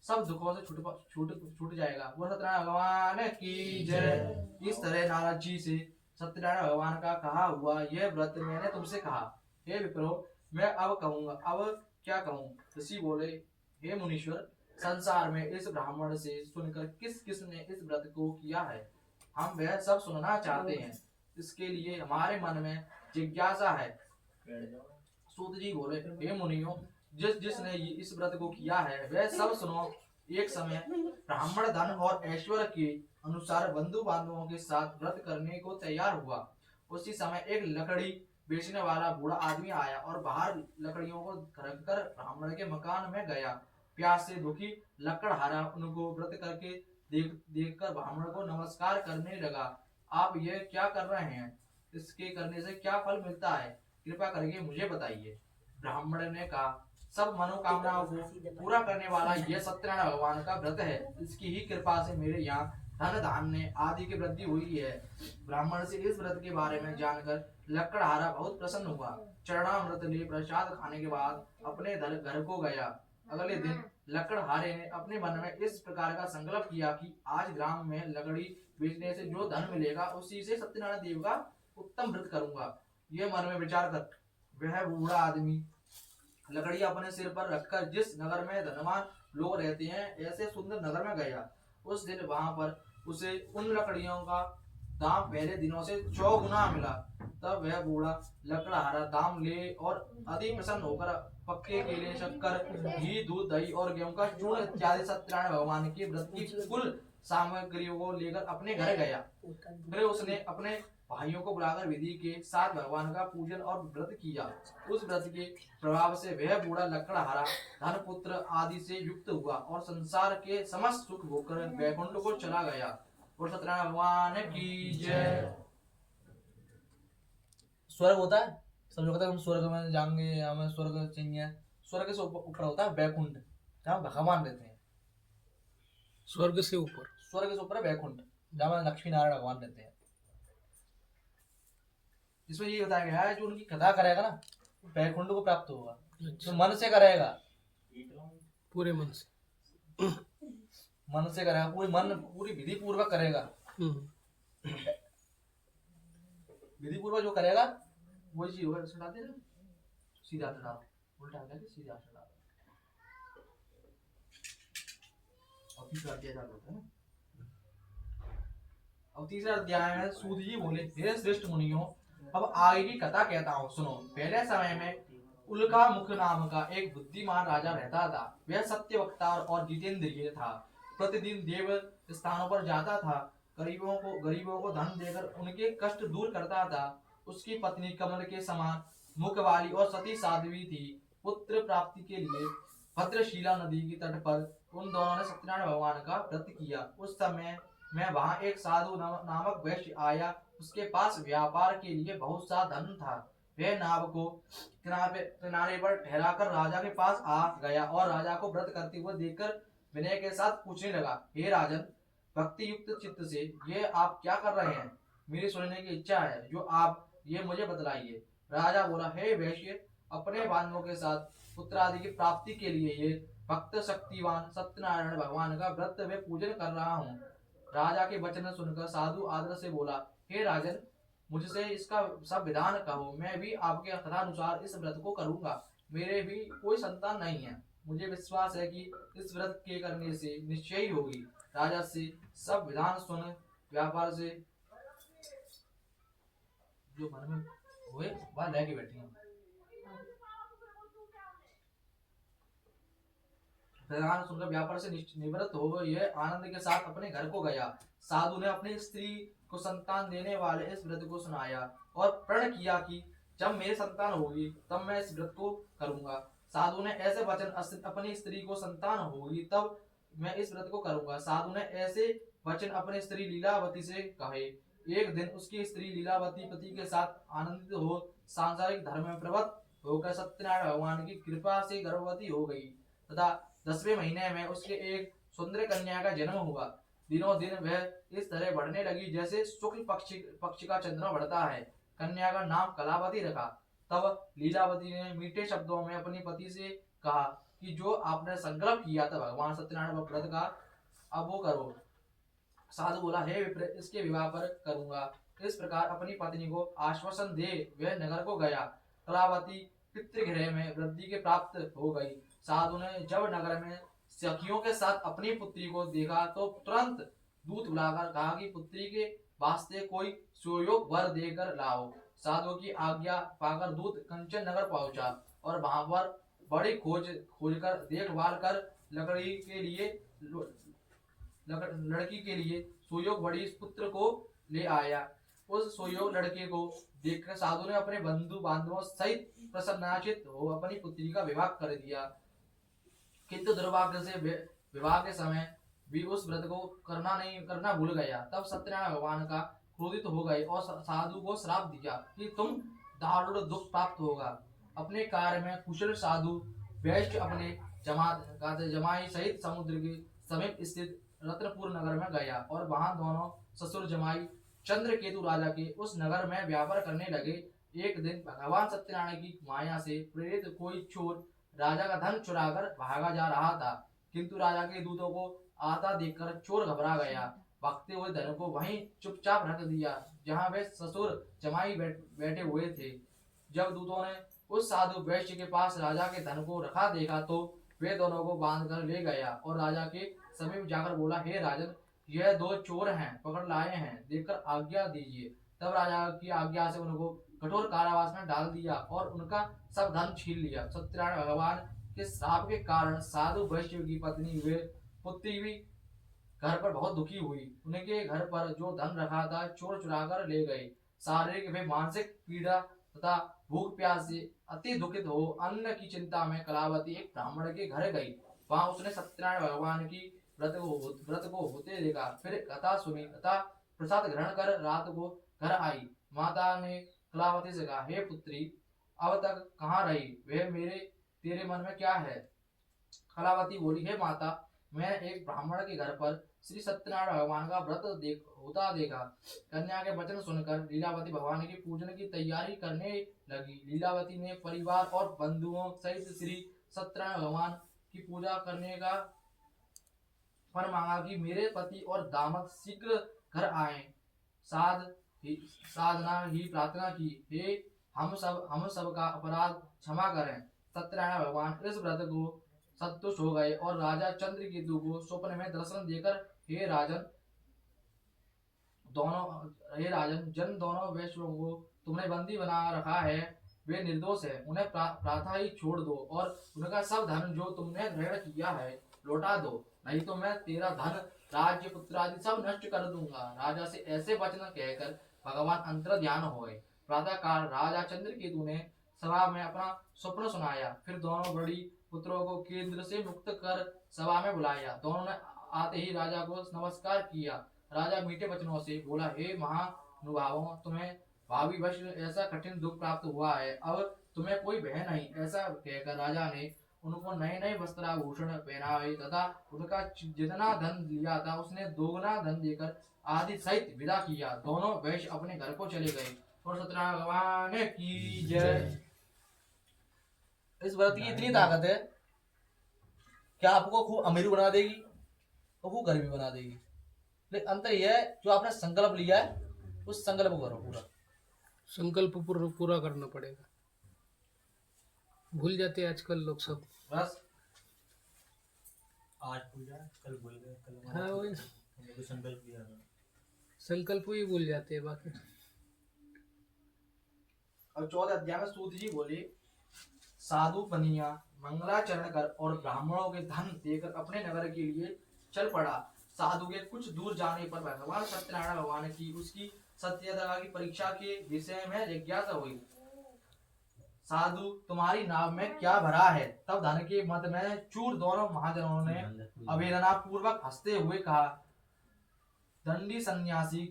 सब दुखों से छूट जाएगा। वो सत्यनारायण भगवान की जय। इस तरह नारद जी से सत्यनारायण भगवान का कहा हुआ यह व्रत मैंने तुमसे कहा। हे विप्रो, मैं अब कहूंगा, अब क्या कहूँ? ऋषि बोले, हे मुनीश्वर, संसार में इस ब्राह्मण से सुनकर किस किस ने इस व्रत को किया है हम वह सब सुनना चाहते हैं। इसके लिए हमारे मन में जिज्ञासा है। सूत जी बोले, हे मुनियों, जिसने इस व्रत को किया है वह सब सुनो। एक समय ब्राह्मण धन और ऐश्वर्य के अनुसार बंधु बांधवों के साथ व्रत करने को तैयार हुआ। उसी समय एक लकड़ी बेचने वाला बूढ़ा आदमी आया और बाहर लकड़ियों को रखकर ब्राह्मण के मकान में गया। प्यास से दुखी लकड़हारा उनको व्रत करके देखकर ब्राह्मण को नमस्कार करने लगा। आप ये क्या कर रहे हैं? इसके करने से क्या फल मिलता है? कृपा करके मुझे बताइए। ब्राह्मण ने कहा, सब मनोकामनाओं को पूरा करने वाला यह सत्यनारायण भगवान का व्रत है। इसकी ही कृपा से मेरे यहाँ धन धान्य आदि की वृद्धि हुई है। ब्राह्मण से इस व्रत के बारे में जानकर लकड़हारा बहुत प्रसन्न हुआ। चरणामृत ले प्रसाद खाने के बाद अपने घर को गया। अगले दिन लकड़हारे ने अपने मन में इस प्रकार का संकल्प किया कि आज ग्राम में लकड़ी बेचने से जो धन मिलेगा उसी से सत्यनारायण देव का उत्तम व्रत करूंगा। ये मन में विचार कर वह बूढ़ा आदमी लकड़ी अपने सिर पर रखकर जिस नगर में धनवान लोग रहते हैं ऐसे सुंदर नगर में गया। उस दिन वहां पर उसे उन लकड़ियों का दाम पहले दिनों से 100 गुना मिला। तब वह बूढ़ा लकड़हारा दाम ले और अति प्रसन्न होकर पक्के केले, शक्कर, घी, दूध, दही और गेहूं का चूर्ण इत्यादि सत्यनारायण भगवान के व्रत की कुल सामग्रियों को लेकर अपने घर गया। फिर उसने अपने भाइयों को बुलाकर विधि के साथ भगवान का पूजन और व्रत किया। उस व्रत के प्रभाव से वह बूढ़ा लकड़हारा धन पुत्र आदि से युक्त हुआ और संसार के समस्त सुख भोगकर वैकुंठ को चला गया। और सत्यनारायण भगवान की जय। स्वर्ग होता है, सब लोग कहते हैं हम स्वर्ग में जाएंगे, हमें स्वर्ग चाहिए। स्वर्ग से ऊपर होता है वैकुंठ, जहाँ भगवान रहते हैं। स्वर्ग से ऊपर है वैकुंठ, जहाँ लक्ष्मी नारायण भगवान रहते हैं। जिसमें ये बताया गया है जो उनकी कथा करेगा ना वैकुंठ को प्राप्त होगा। जो मन से करेगा, पूरे मन से करेगा, पूरी विधि पूर्वक करेगा। विधि पूर्वक जो करेगा वही चीज होगा। चढ़ा दे सीधा चढ़ा, उल्टा करके सीधा चढ़ा। और तीसरा अध्याय होता है ना। अब तीसरा अध्याय में सूत जी बोले, हे श्रेष्ठ मुनियों, अब आगे की कथा कहता हूँ, सुनो। पहले समय में उल्का मुख नाम का एक बुद्धिमान राजा रहता था। वह सत्यवक्ता और जितेंद्रिय था। प्रतिदिन देव स्थानों पर जाता था, गरीबों को धन देकर उनके कष्ट दूर करता था। उसकी पत्नी कमल के समान मुख वाली और सती साध्वी थी। पुत्र प्राप्ति के लिए भद्रशिला नदी के तट पर उन दोनों ने सत्यनारायण भगवान का व्रत किया। उस समय में वहां एक साधु नामक वैश्य आया। उसके पास व्यापार के लिए बहुत सा धन था। वह नाव को किनारे पर ठहराकर राजा के पास आ गया और राजा को व्रत करते हुए देखकर विनय के साथ पूछने लगा, हे राजन, भक्ति युक्त चित्त से ये आप क्या कर रहे हैं? मेरी सुनने की इच्छा है, जो आप ये मुझे बतलाइए। राजा बोला, हे वैश्य, अपने बांधवों के साथ पुत्र आदि की प्राप्ति के लिए ये भक्त शक्तिवान सत्यनारायण भगवान का व्रत व पूजन कर रहा हूँ। राजा के वचन सुनकर साधु आदर से बोला, हे राजन, मुझसे इसका सब विधान कहो, मैं भी आपके कथानुसार इस व्रत को करूंगा। मेरे भी कोई संतान नहीं है। मुझे विश्वास है कि इस व्रत के करने से निश्चय ही होगी। राजा से सब विधान सुन व्यापार से जो मन में हुए वह लेके बैठी हूँ। विधान सुनकर व्यापार से निवृत्त हो यह आनंद के साथ अपने घर को गया। साधु ने अपनी स्त्री को संतान देने वाले इस व्रत को सुनाया और प्रण किया कि जब मेरी संतान होगी तब मैं इस व्रत को करूंगा। साधु ने ऐसे वचन अपनी स्त्री को संतान होगी तब मैं इस व्रत को करूंगा। साधु ने ऐसे वचन अपनी स्त्री लीलावती से कहे। एक दिन उसकी स्त्री लीलावती पति के साथ आनंदित हो सांसारिक धर्म में प्रवृत्त होकर सत्यनारायण भगवान की कृपा से गर्भवती हो गई तथा 10वें महीने में उसके एक सुंदर कन्या का जन्म हुआ। दिनों दिन वह इस तरह बढ़ने लगी जैसे शुक्ल पक्ष का चंद्रमा बढ़ता है। कन्या का नाम कलावती रखा। तब लीलावती ने मीठे शब्दों में अपने पति से कहा कि जो आपने संकल्प किया था भगवान सत्यनारायण व्रत का, अब वो करो। साधु बोला, हे विप्र, इसके विवाह पर करूंगा। इस प्रकार अपनी पत्नी को आश्वासन दे वह नगर को गया। कलावती पितृगृह में वृद्धि के प्राप्त हो गई। साधु ने जब नगर में सखियों के साथ अपनी पुत्री को देखा तो तुरंत दूत बुलाकर कहा कि पुत्री के वास्ते कोई सुयोग वर देकर लाओ। साधु की आज्ञा पाकर दूत कंचन नगर पहुंचा और वहां पर बड़ी खोज कर देखभाल कर लकड़ी के लिए लड़की के लिए सुयोग बड़ी पुत्र को ले आया। उस सुयोग लड़के को देखकर साधु ने अपने बंधु बांधवों सहित प्रसन्नाचित हो अपनी पुत्री का विवाह कर दिया। किंतु दुर्भाग्य से विवाह के समय भी उस व्रत को करना भूल गया। तब सत्यनारायण भगवान का क्रोधित हो गए और साधु को श्राप दिया कि तुम दारुण दुख प्राप्त होगा। अपने कार्य में कुशल साधु वैश्य अपने जमाई सहित समुद्र के समीप स्थित रत्नपुर नगर में गया और वहां दोनों ससुर जमाई चंद्रकेतु राजा के उस नगर में व्यापार करने लगे। एक दिन भगवान सत्यनारायण की माया से प्रेरित कोई चोर राजा का धन चुराकर भागा जा रहा था, किंतु राजा के दूतों को आता देखकर चोर घबरा गया। भागते हुए धन को वहीं चुपचाप रख दिया जहां वे ससुर जमाई बैठे हुए थे। जब दूतों ने उस साधु वैश्य के पास राजा के धन को रखा देखा तो वे दोनों को बांध कर ले गया और राजा के समीप जाकर बोला, हे राजन, यह दो चोर हैं, पकड़ लाए हैं, देखकर आज्ञा दीजिए। तब राजा की आज्ञा से उनको कठोर कारावास में डाल दिया और उनका सब धन छीन लिया। सत्यनारायण भगवान के श्राप के कारण साधु वैश्य की पत्नी वे पुत्री भी घर पर बहुत दुखी हुई। उनके घर पर जो धन रखा था चोर चुरा कर ले गए। शारीरिक व मानसिक पीड़ा तथा भूख प्यास से अति दुखित हो अन्न की चिंता में कलावती एक ब्राह्मण के घर गई। वहां उसने सत्यनारायण भगवान की व्रत को होते देखा। फिर कथा सुनी तथा प्रसाद ग्रहण कर रात को घर आई। माता ने कलावती से कहा, हे पुत्री, अब तक कहाँ रही? वह तेरे मन में क्या है? कलावती बोली, हे माता, मैं एक ब्राह्मण के घर पर श्री सत्यनारायण भगवान का व्रत होता देखा। कन्या के वचन सुनकर लीलावती भगवान की पूजन की तैयारी करने लगी। लीलावती ने परिवार और बंधुओं सहित श्री सत्यनारायण भगवान की पूजा करने का पर मांगा कि मेरे पति और दामाद शीघ्र घर आए। साधना ही प्रार्थना की, हे हम सब का अपराध क्षमा करें। सत्यनारायण भगवान इस व्रत को संतुष्ट हो गए और राजा चंद्रकेतु को स्वप्न में दर्शन देकर, हे राजन, जन दोनों वैश्यों को तुमने बंदी बना रखा है, वे निर्दोष है, उन्हें प्रातः ही छोड़ दो और उनका सब धन जो तुमने ग्रहण किया है लौटा दो, नहीं तो मैं तेरा धन, राज्य, पुत्र आदि सब नष्ट कर दूंगा। राजा से ऐसे वचन कहकर भगवान अंतर ध्यान हो गए। प्रातः काल राजा चंद्रकेतु ने सभा में अपना स्वप्न सुनाया। फिर दोनों बड़ी पुत्रों को केंद्र से मुक्त कर सभा में बुलाया। दोनों ने आते ही राजा को नमस्कार किया। राजा मीठे वचनों से बोला, हे महानुभावों, तुम्हें भावी वश ऐसा कठिन दुख प्राप्त हुआ है, अब तुम्हें कोई भय नहीं। ऐसा कहकर राजा ने उनको नए नए वस्त्राभूषण पहनाए तथा उनका जितना धन लिया था उसने दोगुना धन देकर आदि सहित विदा किया। दोनों वैश्य अपने घर को चले गए और सत्यनारायण भगवान की जय। इस व्रत की इतनी ताकत है कि आपको खूब अमीर बना देगी और खूब गरीबी बना देगी। लेकिन अंतर यह है, जो आपने संकल्प लिया है उस संकल्प को करो पूरा। संकल्प पूरा करना पड़ेगा। भूल जाते हैं आजकल लोग सब। बस आज पूजा, कल भूल गए, कल हाँ, वही हमने तो संकल्प लिया था। संकल्प ही भूल जाते हैं बाकी। और 14 अध्याय में सूत जी बोले, साधु बनिया मंगलाचरण कर और ब्राह्मणों के धन देकर अपने नगर के लिए चल पड़ा। साधु के कुछ दूर जाने पर भगवान सत्यनारायण भगवान की उसकी सत्यता की परीक्षा के विषय में जिज्ञासा हुई। साधु, तुम्हारी नाव में क्या भरा है? तब धन के मत में चूर दोनों महाजनों ने अवेदना पूर्वक हंसते हुए कहा, दंडी सन्यासी,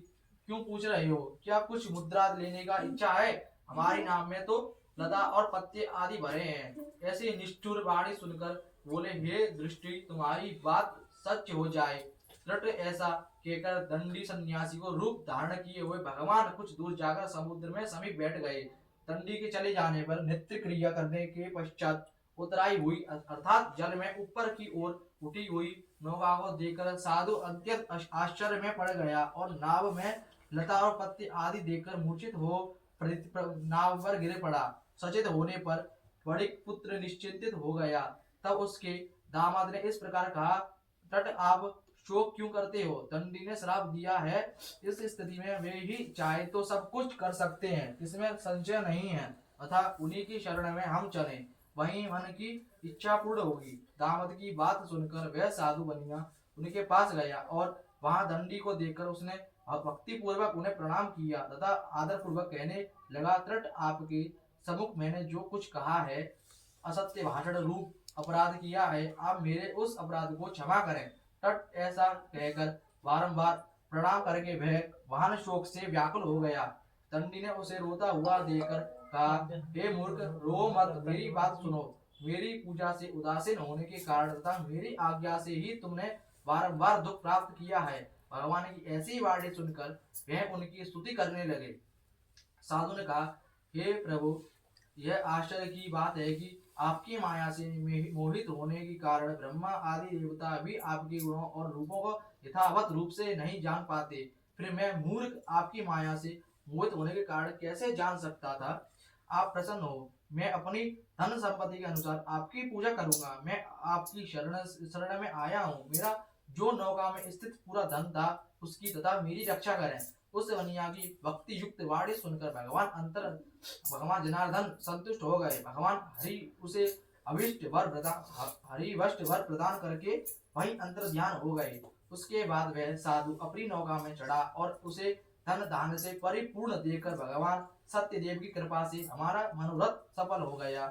क्यों पूछ रहे हो? क्या कुछ मुद्रा लेने का इच्छा है? हमारी नाव में तो लता और पत्ते आदि भरे हैं। ऐसे निष्ठुर वाणी सुनकर बोले, हे दृष्टि, तुम्हारी बात सच हो जाए। रट ऐसा कहकर दंडी सन्यासी को रूप धारण किए हुए भगवान कुछ दूर जाकर समुद्र में समीप बैठ गए। दंडी के चले जाने पर नित्य क्रिया करने के पश्चात उतराई हुई अर्थात जल में ऊपर की ओर उठी हुई नौका को देखकर साधु अत्यंत आश्चर्य में पड़ गया और नाव में लता और पत्ते आदि देखकर मूर्छित हो नाव पर गिर पड़ा। सचेत होने पर बड़ी पुत्र निश्चिंतित हो गया। तब उसके दामाद ने इस प्रकार कहा, तट आप शोक क्यों करते हो? दंडी ने श्राप दिया है, इस स्थिति में वे ही चाहे तो सब कुछ कर सकते हैं, इसमें संशय नहीं है, अतः उन्हीं की शरण में हम चलें। वहीं मन की इच्छा पूर्ण होगी। दामद की बात सुनकर वह साधु बनिया उनके पास गया और वहां दंडी को देखकर उसने भक्ति पूर्वक उन्हें प्रणाम किया तथा आदर पूर्वक कहने लगा, तृट आपके सम्मुख मैंने जो कुछ कहा है, असत्य भाषण रूप अपराध किया है, आप मेरे उस अपराध को क्षमा करें। तट ऐसा कहकर बारंबार प्रणाम करके वह वाहन शोक से व्याकुल हो गया। दंडी ने उसे रोता हुआ देखकर कहा, हे मूर्ख, रो मत, मेरी बात सुनो। मेरी पूजा से उदासीन होने के कारण तथा मेरी आज्ञा से ही तुमने बारंबार दुख प्राप्त किया है। भगवान की ऐसी वाणी सुनकर वह उनकी स्तुति करने लगे। साधु ने कहा, हे प्रभु, यह आश्चर्य की बात है कि आपकी माया से मोहित होने के कारण ब्रह्मा आदि देवता भी आपके गुणों और रूपों को यथावत रूप से नहीं जान पाते। फिर मैं मूर्ख आपकी माया से मोहित होने के कारण कैसे जान सकता था। आप प्रसन्न हो, मैं अपनी धन संपत्ति के अनुसार आपकी पूजा करूंगा। मैं आपकी शरण में आया हूँ। मेरा जो नौका में स्थित पूरा धन था उसकी तथा मेरी रक्षा करें। उस वनिया की भक्ति युक्त वाणी सुनकर भगवान जनार्दन संतुष्ट हो गए। भगवान हरि उसे अभिष्ट वर प्रदान करके वहीं अंतर ध्यान हो गए। उसके बाद वह साधु अपनी नौका में चढ़ा और उसे धन धान से परिपूर्ण देखकर भगवान सत्यदेव की कृपा से हमारा मनोरथ सफल हो गया।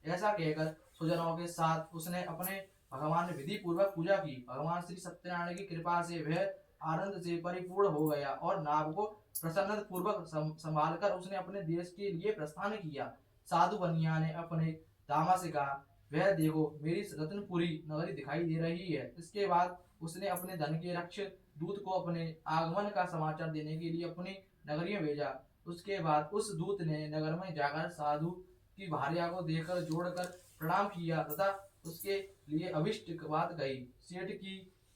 ऐसा कहकर सुजनों के साथ उसने अपने भगवान ने विधि पूर्वक पूजा की। भगवान श्री सत्यनारायण की कृपा से वह आनंद से परिपूर्ण हो गया और नाव को प्रसन्न पूर्वक संभाल कर उसने अपने देश के लिए प्रस्थान किया। साधु बनिया ने अपने दामा से कहा, वह देखो, मेरी रत्नपुरी नगरी दिखाई दे रही है। इसके बाद उसने अपने धन के रक्षक दूत को अपने आगमन का समाचार देने के लिए अपनी नगरी में भेजा। उसके बाद उस दूत ने नगर में जाकर साधु की भार्या को देखकर जोड़कर प्रणाम किया तथा उसके लिए अभिष्ट बात कही।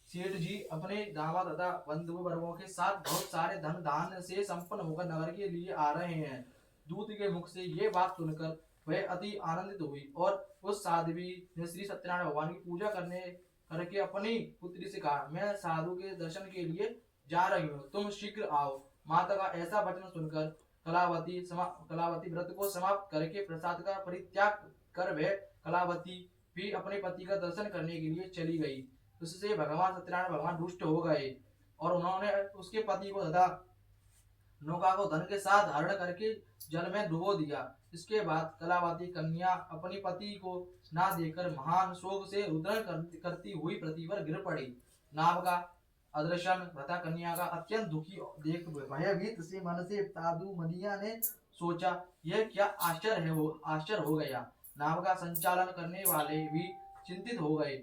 सेठ जी अपने दामाद तथा बंधु वर्गों के साथ बहुत सारे धन दान से संपन्न होकर नगर के लिए आ रहे हैं। दूत के मुख से ये बात सुनकर वह अति आनंदित हुई और उस साध्वी ने श्री सत्यनारायण भगवान की पूजा करके अपनी पुत्री से कहा, मैं साधु के दर्शन के लिए जा रही हूँ, तुम शीघ्र आओ। माता का ऐसा वचन सुनकर कलावती व्रत को समाप्त करके प्रसाद का परित्याग कर वह कलावती भी अपने पति का दर्शन करने के लिए चली गई। उससे भगवान सत्यनारायण भगवान रुष्ट हो गए और उन्होंने उसके पति को तथा नौका को धन के साथ हरण करके जल में डुबो दिया। इसके बाद कलावती कन्या अपने पति को ना देखकर महान शोक से रुदन करती हुई पृथ्वी पर गिर पड़ी। नाव का अदृशन व्रता कन्या का अत्यंत दुखी देख भयभीत से मन से साधु मनिया ने सोचा, यह क्या आश्चर्य हो गया। नाव का संचालन करने वाले भी चिंतित हो गए।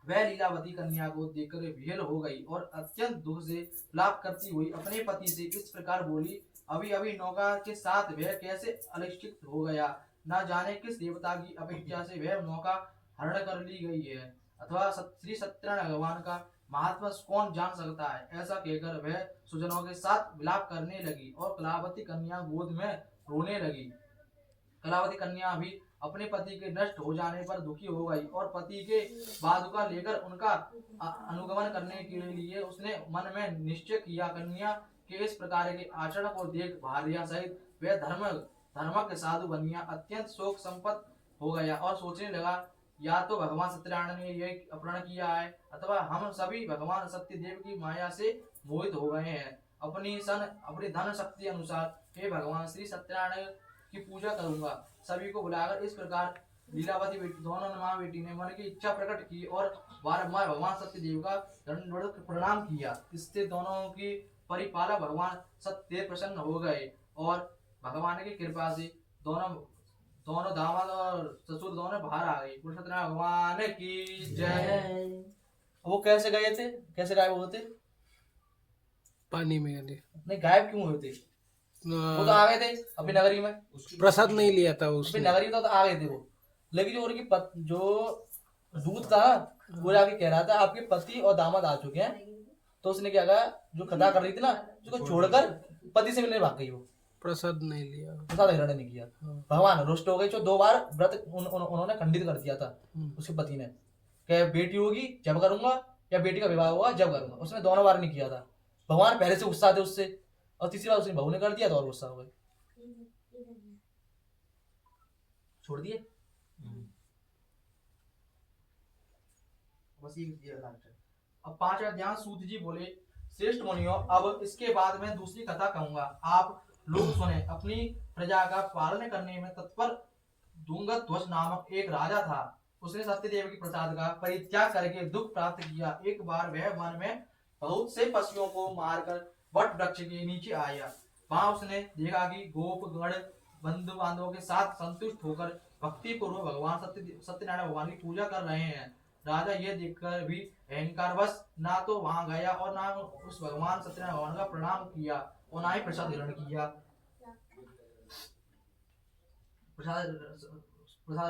वह लीलावती कन्या को देखकर विहल हो गई और अत्यंत दुख से विलाप करती हुई अपने पति से इस प्रकार बोली, अभी अभी नौका के साथ वह कैसे अलिक्षित हो गया। न जाने किस देवता की अपेक्षा से वह नौका हरण कर ली गई है, अथवा श्री सत्यनारायण भगवान का महात्मा कौन जान सकता है। ऐसा कहकर वह सुजनों के साथ विलाप करने लगी और कलावती कन्या गोद में रोने लगी। कलावती कन्या भी अपने पति के नष्ट हो जाने पर दुखी हो गई और पति के पादुका लेकर उनका अनुगमन करने के लिए उसने मन में निश्चय किया। कन्या के इस प्रकार के आचरण को देख भार्या सहित वह धर्मज्ञ साधु बनिया अत्यंत शोक संपन्न हो गया और सोचने लगा, या तो भगवान सत्यनारायण ने यह अपहरण किया है अथवा हम सभी भगवान सत्यदेव की माया से मोहित हो गए हैं। अपनी धन शक्ति अनुसार हे भगवान श्री सत्यनारायण की पूजा करूंगा। सभी को बुलाकर इस प्रकार लीलावती बेटी दोनों माँ बेटी ने मन की इच्छा प्रकट की और बारंबार भगवान सत्यदेव का दंडवत प्रणाम किया। इससे दोनों की परिपालक भगवान सत्यदेव प्रसन्न हो गए और भगवान की कृपा से दोनों दामाद और ससुर दोनों बाहर आ गए। सत्यनारायण भगवान की जय। वो कैसे गए थे, कैसे गायब हुए थे? पानी में गए। नहीं, गायब क्यों हुए थे? वो तो आ गए थे अपनी नगरी में, प्रसाद नहीं लिया था उसने। अपनी नगरी तो आ गए थे वो, लेकिन जो उनकी जो दूत था वो जाके कह रहा था आपके पति और दामाद आ चुके हैं। तो उसने क्या कहा, जो कथा कर रही थी ना उसको छोड़कर पति से मिलने भाग गई। वो प्रसाद नहीं लिया, प्रसाद ग्रहण नहीं किया। भगवान रुष्ट हो गए। जो 2 बार व्रत उन्होंने खंडित कर दिया था उसके पति ने, क्या बेटी होगी जब करूंगा या बेटी का विवाह होगा जब करूंगा। उसने दोनों बार नहीं किया था। भगवान पहले से गुस्सा थे उससे और तीसरी बार उसने बहू ने कर दिया तो और गुस्सा हो गए। छोड़ दिए। बस ये लास्ट है। अब 5वां अध्याय सूत जी बोले, श्रेष्ठ मुनियों, अब इसके बाद मैं दूसरी कथा कहूंगा, आप लोग सुने। अपनी प्रजा का पालन करने में तत्पर धूंगध्वज नामक एक राजा था। उसने सत्यदेव की प्रसाद का परित्याग करके दुख प्राप्त किया। एक बार वह वन में बहुत से पशुओं को मारकर वट वृक्ष के नीचे आया। वहां उसने देखा कि गोपगण बंधु बांधवों के साथ संतुष्ट होकर भक्ति पूर्वक भगवान सत्यनारायण भगवान की पूजा कर रहे हैं। राजा यह देखकर भी अहंकारवश ना तो वहां गया और ना उस भगवान सत्यनारायण भगवान का प्रणाम किया और ना ही प्रसाद ग्रहण किया। प्रसाद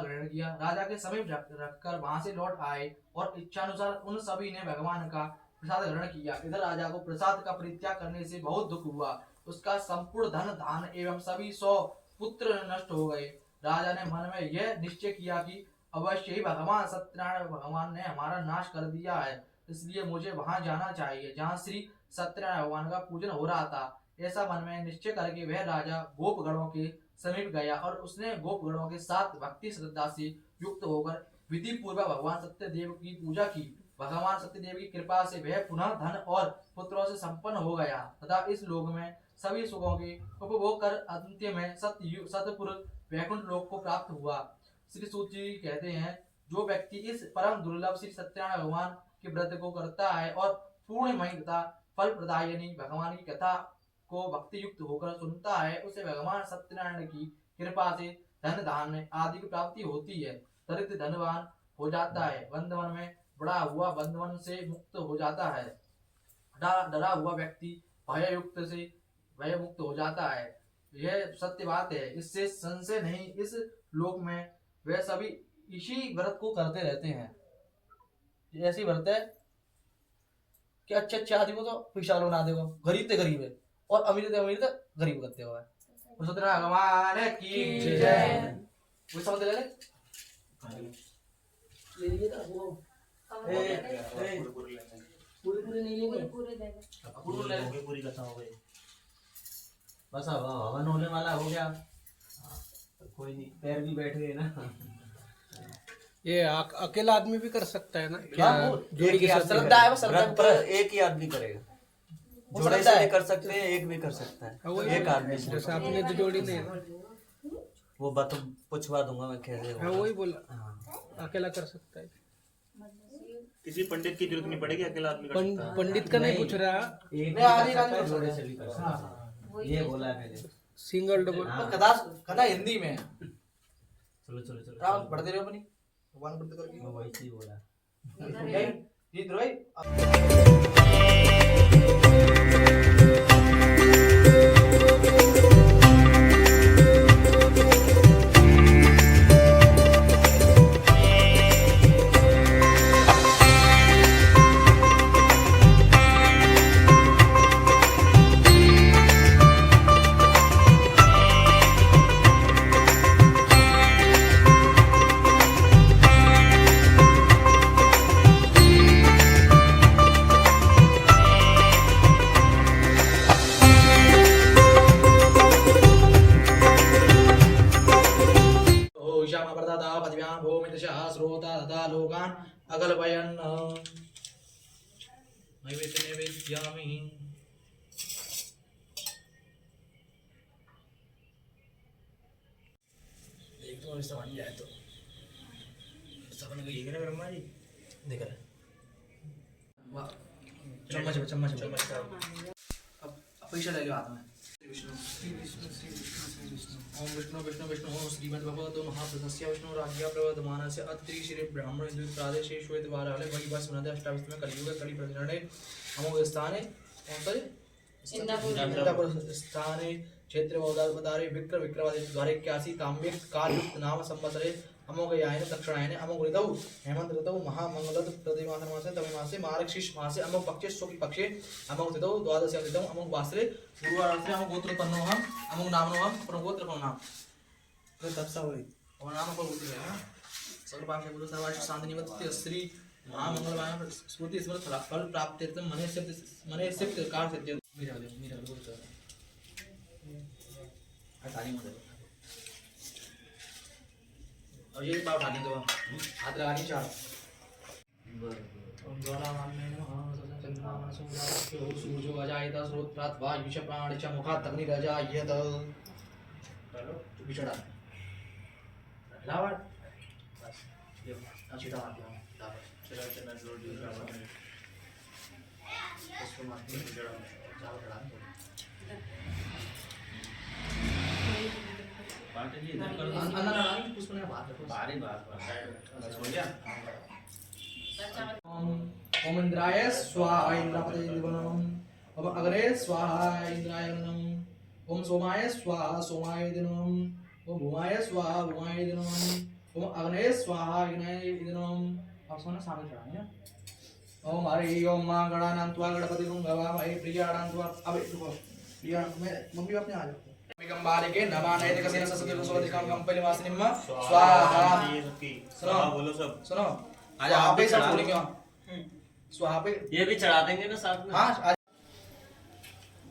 ग्रहण किया। राजा के समीप रखकर वहां से लौट आए और इच्छानुसार उन सभी ने भगवान का प्रसाद ग्रहण किया। इधर राजा को प्रसाद का परित्याग करने से बहुत दुख हुआ। उसका संपूर्ण धन धान एवं सभी 100 पुत्र नष्ट हो गए। राजा ने मन में यह निश्चय किया कि अवश्य ही भगवान सत्यनारायण भगवान ने हमारा नाश कर दिया है, इसलिए मुझे वहां जाना चाहिए जहां श्री सत्यनारायण भगवान का पूजन हो रहा था। ऐसा मन में निश्चय करके वह राजा गोपगणों के समीप गया और उसने गोपगणों के साथ भक्ति श्रद्धा से युक्त होकर विधि पूर्वक भगवान सत्यदेव की पूजा की। भगवान सत्यदेव की कृपा से वह पुनः धन और पुत्रों से संपन्न हो गया तथा इस लोक में सभी सुखों के उपभोग कर अंत्य में सतपुर वैकुंठ लोक को प्राप्त हुआ। श्री सूत जी कहते हैं, जो व्यक्ति इस परम दुर्लभ श्री सत्यनारायण भगवान के व्रत को करता है और पूर्णमयी तथा फल प्रदायिनी भगवान की कथा को भक्ति युक्त होकर सुनता है, उसे भगवान सत्यनारायण की कृपा से धन धान्य आदि की प्राप्ति होती है। दरिद्र धनवान हो जाता है, बंधवन में बड़ा हुआ बंधवन से मुक्त हो जाता है, डरा हुआ व्यक्ति भय मुक्त हो जाता है। यह सत्य बात है, इससे संशय नहीं। इस लोक में वे सभी इसी व्रत को करते रहते हैं। ऐसी व्रत है कि अच्छे आदमी को तो पैसा बना देगा, गरीब ते गरीब है और अमीर ते गरीब करते हुए। सत्यनारायण भगवान की जय। वो समझ ले ले था वो पूरे नहीं लेंगे। पूरी कथा हो गई। बस अब हवन होने वाला हो गया, कोई नहीं, पैर भी बैठ गए ना। ये अकेला आदमी भी कर सकता है ना क्या? जोड़ी के साथ श्रद्धा है, बस व्रत पर एक ही आदमी करेगा, जोड़े से भी कर सकते हैं, एक भी कर सकता है, एक आदमी से। जैसे आपने तो जोड़ी नहीं है ना, वो बात पूछवा दूंगा मैं कैसे हाँ वही बोला, अकेला कर सकता है। किसी पंडित की जरूरत नहीं पड़ेगी, अकेला आदमी कर सकता है। पंडित का नहीं पूछ रहा, एक नहीं, आधी रात में जोड़े से भी कर सकता है। ये बोला है मैंने। Single double. कथा हिंदी में है। चलो चलो चलो राम पढ़ते रहो अपनी भगवान पढ़ते करके। मैं वैसे ही बोला। जीत रोई अगलवयन् नैवेद्यामि। देखो ऐसा बन जाए तो सबने ठीक है ना ब्रह्मा जी? देख रहे चम्मच अब पैसा ले लो हाथ में। ओम विष्णु विष्णु विष्णु ओम श्रीमद्भगवतो महाप्रभस्य विष्णु राज्ञा प्रवर्धमानस्य अत्रि श्री ब्राह्मण हिंदू प्रादेश श्वेत वाराले वही बस मनदे अष्टाविष्ट में कलियुग कलि प्रजनने अमोघ स्थाने कौन सा इंदापुर स्थाने क्षेत्र अवतारे विक्र विक्रमादित्य द्वारे 81 ताम्बिक कालयुक्त नाम संवत्सरे अमोघ यायन दक्षिणायने अमोघ ऋतौ हेमंत ऋतौ महामंगलद प्रतिमासन मासे तमे मासे मार्गशीर्ष मासे अमोघ पक्षे शुक्ल पक्षे अमोघ तिथौ द्वादश तिथौ अमोघ वासरे गुरुवारात्रे अमोघ गोत्र तन्नोहम अमोघ नामनोहम अपनो गोत्र को नाम तो तत्सा होई और नाम को गोत्र है सर्व पाप से गुरु सर्वार्थ शांति निवृत्ति श्री महामंगलवाय स्मृति स्मृत फल प्राप्त्यर्थम मने सिद्ध कार सिद्ध मेरा गोत्र हटानी मत और ये बात उठानी तो हाथ लगानी चार ओम ज्वालामान्य नमः चंद्रमाना सूर्यो सूर्यो अजायत स्रोत्रात् वायुष प्राण च मुखात् अग्निरजायत चलो बिछड़ा लावा बस ये अच्छी तरह आती है लावा चला चला रोड जो लावा उसको मारते हैं जड़ा चाव चढ़ा पांच जी इधर कर अंदर ना उसको ना बात रखो बारी बात साइड हो गया ओम इंद्राय स्वाहा इंद्रपते दिवनम ओम अग्रे स्वाहा इंद्राय नम ओम सोमाय स्वाहा सोमाय दिनम ओम भूमाय स्वाहा भूमाय दिनम ओम अग्ने स्वाहा अग्ने दिनम अब सोना सामने चढ़ाएंगे ना ओम हरि ओम मां गणानां त्वा गणपति गुं गवामहे प्रियाणां त्वा अब रुको प्रिया मैं मम्मी अपने आ जाओ मिगम बालिके नमानयते कसेन ससके लोसवदिकां कंपली वासनिम स्वाहा ये सबकी स्वाहा बोलो सब सुनो आज आप भी सब बोलेंगे स्वाहा पे ये भी चढ़ा देंगे ना साथ में। हाँ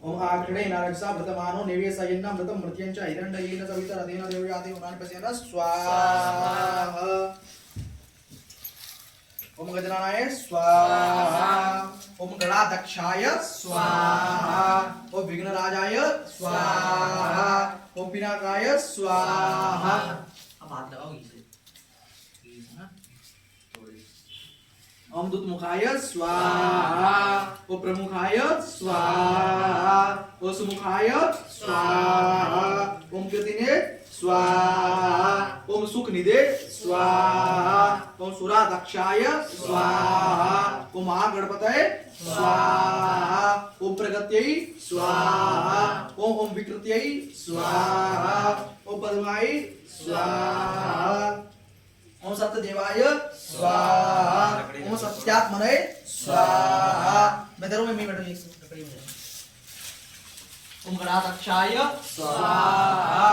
ओम आग्रणे नारकसा व्रतमानो निवेशयन्ना व्रतम मृत्यं च हिरण्येन सविता रथेन देवयाति उनानि पश्येन स्वाहा ओम गजनानाय स्वाहा ओम गणाध्यक्षाय स्वाहा ओम विघ्नराजाय स्वाहा ओम पिनाकाय स्वाहा अब हाथ लगाओ इसे ओम दूतमुखाय स्वाहा ओम प्रमुखाय स्वाहा ओम सुमुखाय स्वाहा ओम कीर्तिने स्वाहा ओम सुखनिधे स्वाहा ओम सुराध्यक्षाय स्वाहा ओम महागणपतये स्वाहा ओम प्रगत्यै स्वाहा ओम विकृत्यै स्वाहा ओम पद्मायै स्वाहा ओम सत्यदेवाय स्वाहा ओम सत्यात्मने स्वाहा मैं धरूं मैं बैठूं एक ओम गणाध्यक्षाय स्वाहा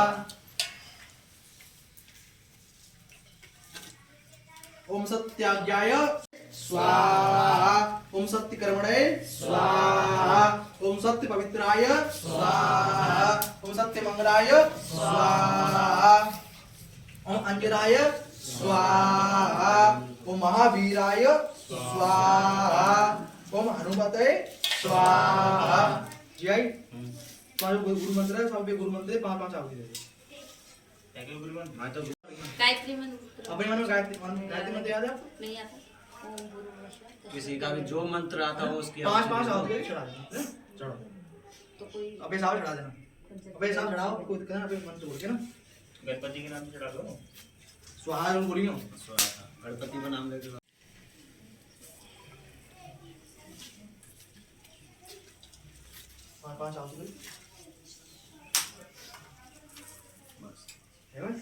ओम सत्याज्ञाय स्वाहा ओम सत्यकर्मणे स्वाहा ओम सत्य पवित्राय स्वाहा ओम सत्य मंगलाय स्वाहा ओम अंजनाय स्वाहा ओम महावीराय स्वाहा ओम हनुमते स्वाहा जय तुम्हारे गुरु मंत्र है सब गुरु मंत्र 5-5 आवृत्ति दे क्या क्या गुरु मान मैं तो गायत्री मंत्र अपने मन में गायत्री मंत्र याद है नहीं आता ओम गुरु नमः किसी का भी जो मंत्र आता हो उसकी 5-5 आवृत्ति चढ़ा देना चढ़ो तो कोई अबे साहब चढ़ा देना अबे साहब चढ़ाओ कोई कहना अबे मंत्र बोल के ना गणपति के नाम से चढ़ा दो स्वाहा हम बोलियो स्वाहा गणपति का नाम लेके 5-5 आवृत्ति है बस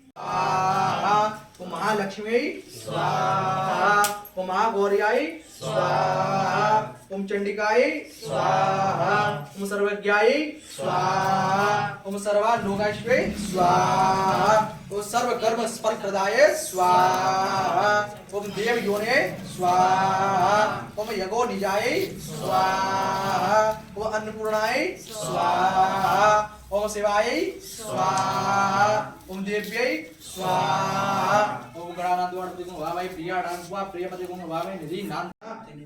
स्वाहा ओम महालक्ष्मी स्वाहा ओम महागौर्याय स्वाहा ओम चंडिकाय स्वाहा ओम सर्वज्ञाय स्वाहा ओम सर्वालोकाश्वे स्वाहा ओम सर्वकर्म स्पर्शदाय स्वाहा ओम देव योने स्वाहा ओम यगो निजाय स्वाहा ओम अन्नपूर्णाय स्वाहा ओम शिवाय स्वाहा ओम देव्यै स्वाहा ओम गणानां त्वा भावै प्रियाणां त्वा प्रियपति गुण भावै निधि नाम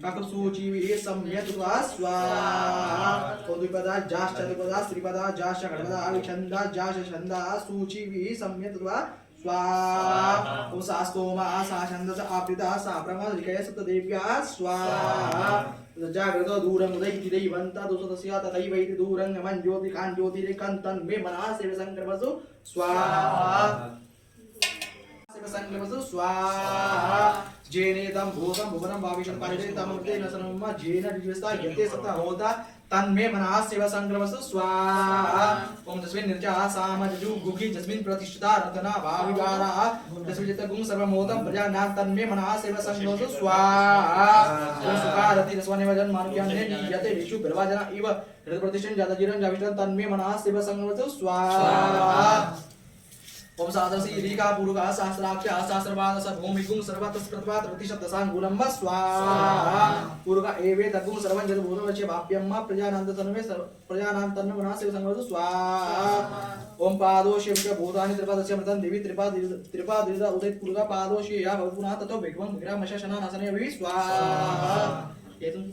काकु सूची वे सम्यक्त्वा स्वाहा ओम द्विपदा जाश्च चतुर्पदा श्रीपदा जाश्च षड्पदा अविछन्दा जाश्च छन्दा सूची वे सम्यक्त्वा स्वाहा ओम शास्तोमा साछन्दस आपृता साप्रमदिकय सप्तदेव्या स्वाहा जागृतो दूरं उदैति दैवन्ता दोषतस्या तथैवैति दूरं नमन् ज्योतिकान् ज्योतिरेकन्तं मे मनः सेव संक्रमसु स्वाहा सेव संक्रमसु स्वाहा जेनेदं भूतं भुवनं भाविषं पारितेतं अमृतेन सर्वं जेन दिव्यस्ता यते सप्त होता तन्मे मनः सेव संक्रमसु स्वाहा ओम तस्मिन् निर्जः सामजु गुखि जस्मिन् प्रतिष्ठिता रत्ना भाविवारा तस्मिन् चित्तगुं सर्वमोदं प्रजानां तन्मे मनः सेव संक्रमसु स्वाहा ओम सुखारति रसवने वजन मानुष्यान्ने नियते विषु बिर्वाजना इव हृदय प्रतिष्ठितं जातजीरं जाविष्टं तन्मे मनः सेव संक्रमसु स्वाहा ओम सादसी रीका पुरुका सहस्राक्ष सहस्रपाद सर्वभूमिकुं सर्वतस्प्रतपात प्रतिशतसांगुलं स्वाहा पुरुका एवे तगुं सर्वं जलभूतवच्च भाप्यं प्रजानां तन्मे प्रजानां तन्मे मनः सेव संक्रमसु स्वाहा ओम पादोषे भूतानि त्रिपादस्यमृतं देवी त्रिपादिता उदित पुरुषा पादोषे या भवपुनः ततो भगवान् विग्रहमशशना नासने अभि स्वाहा एतुं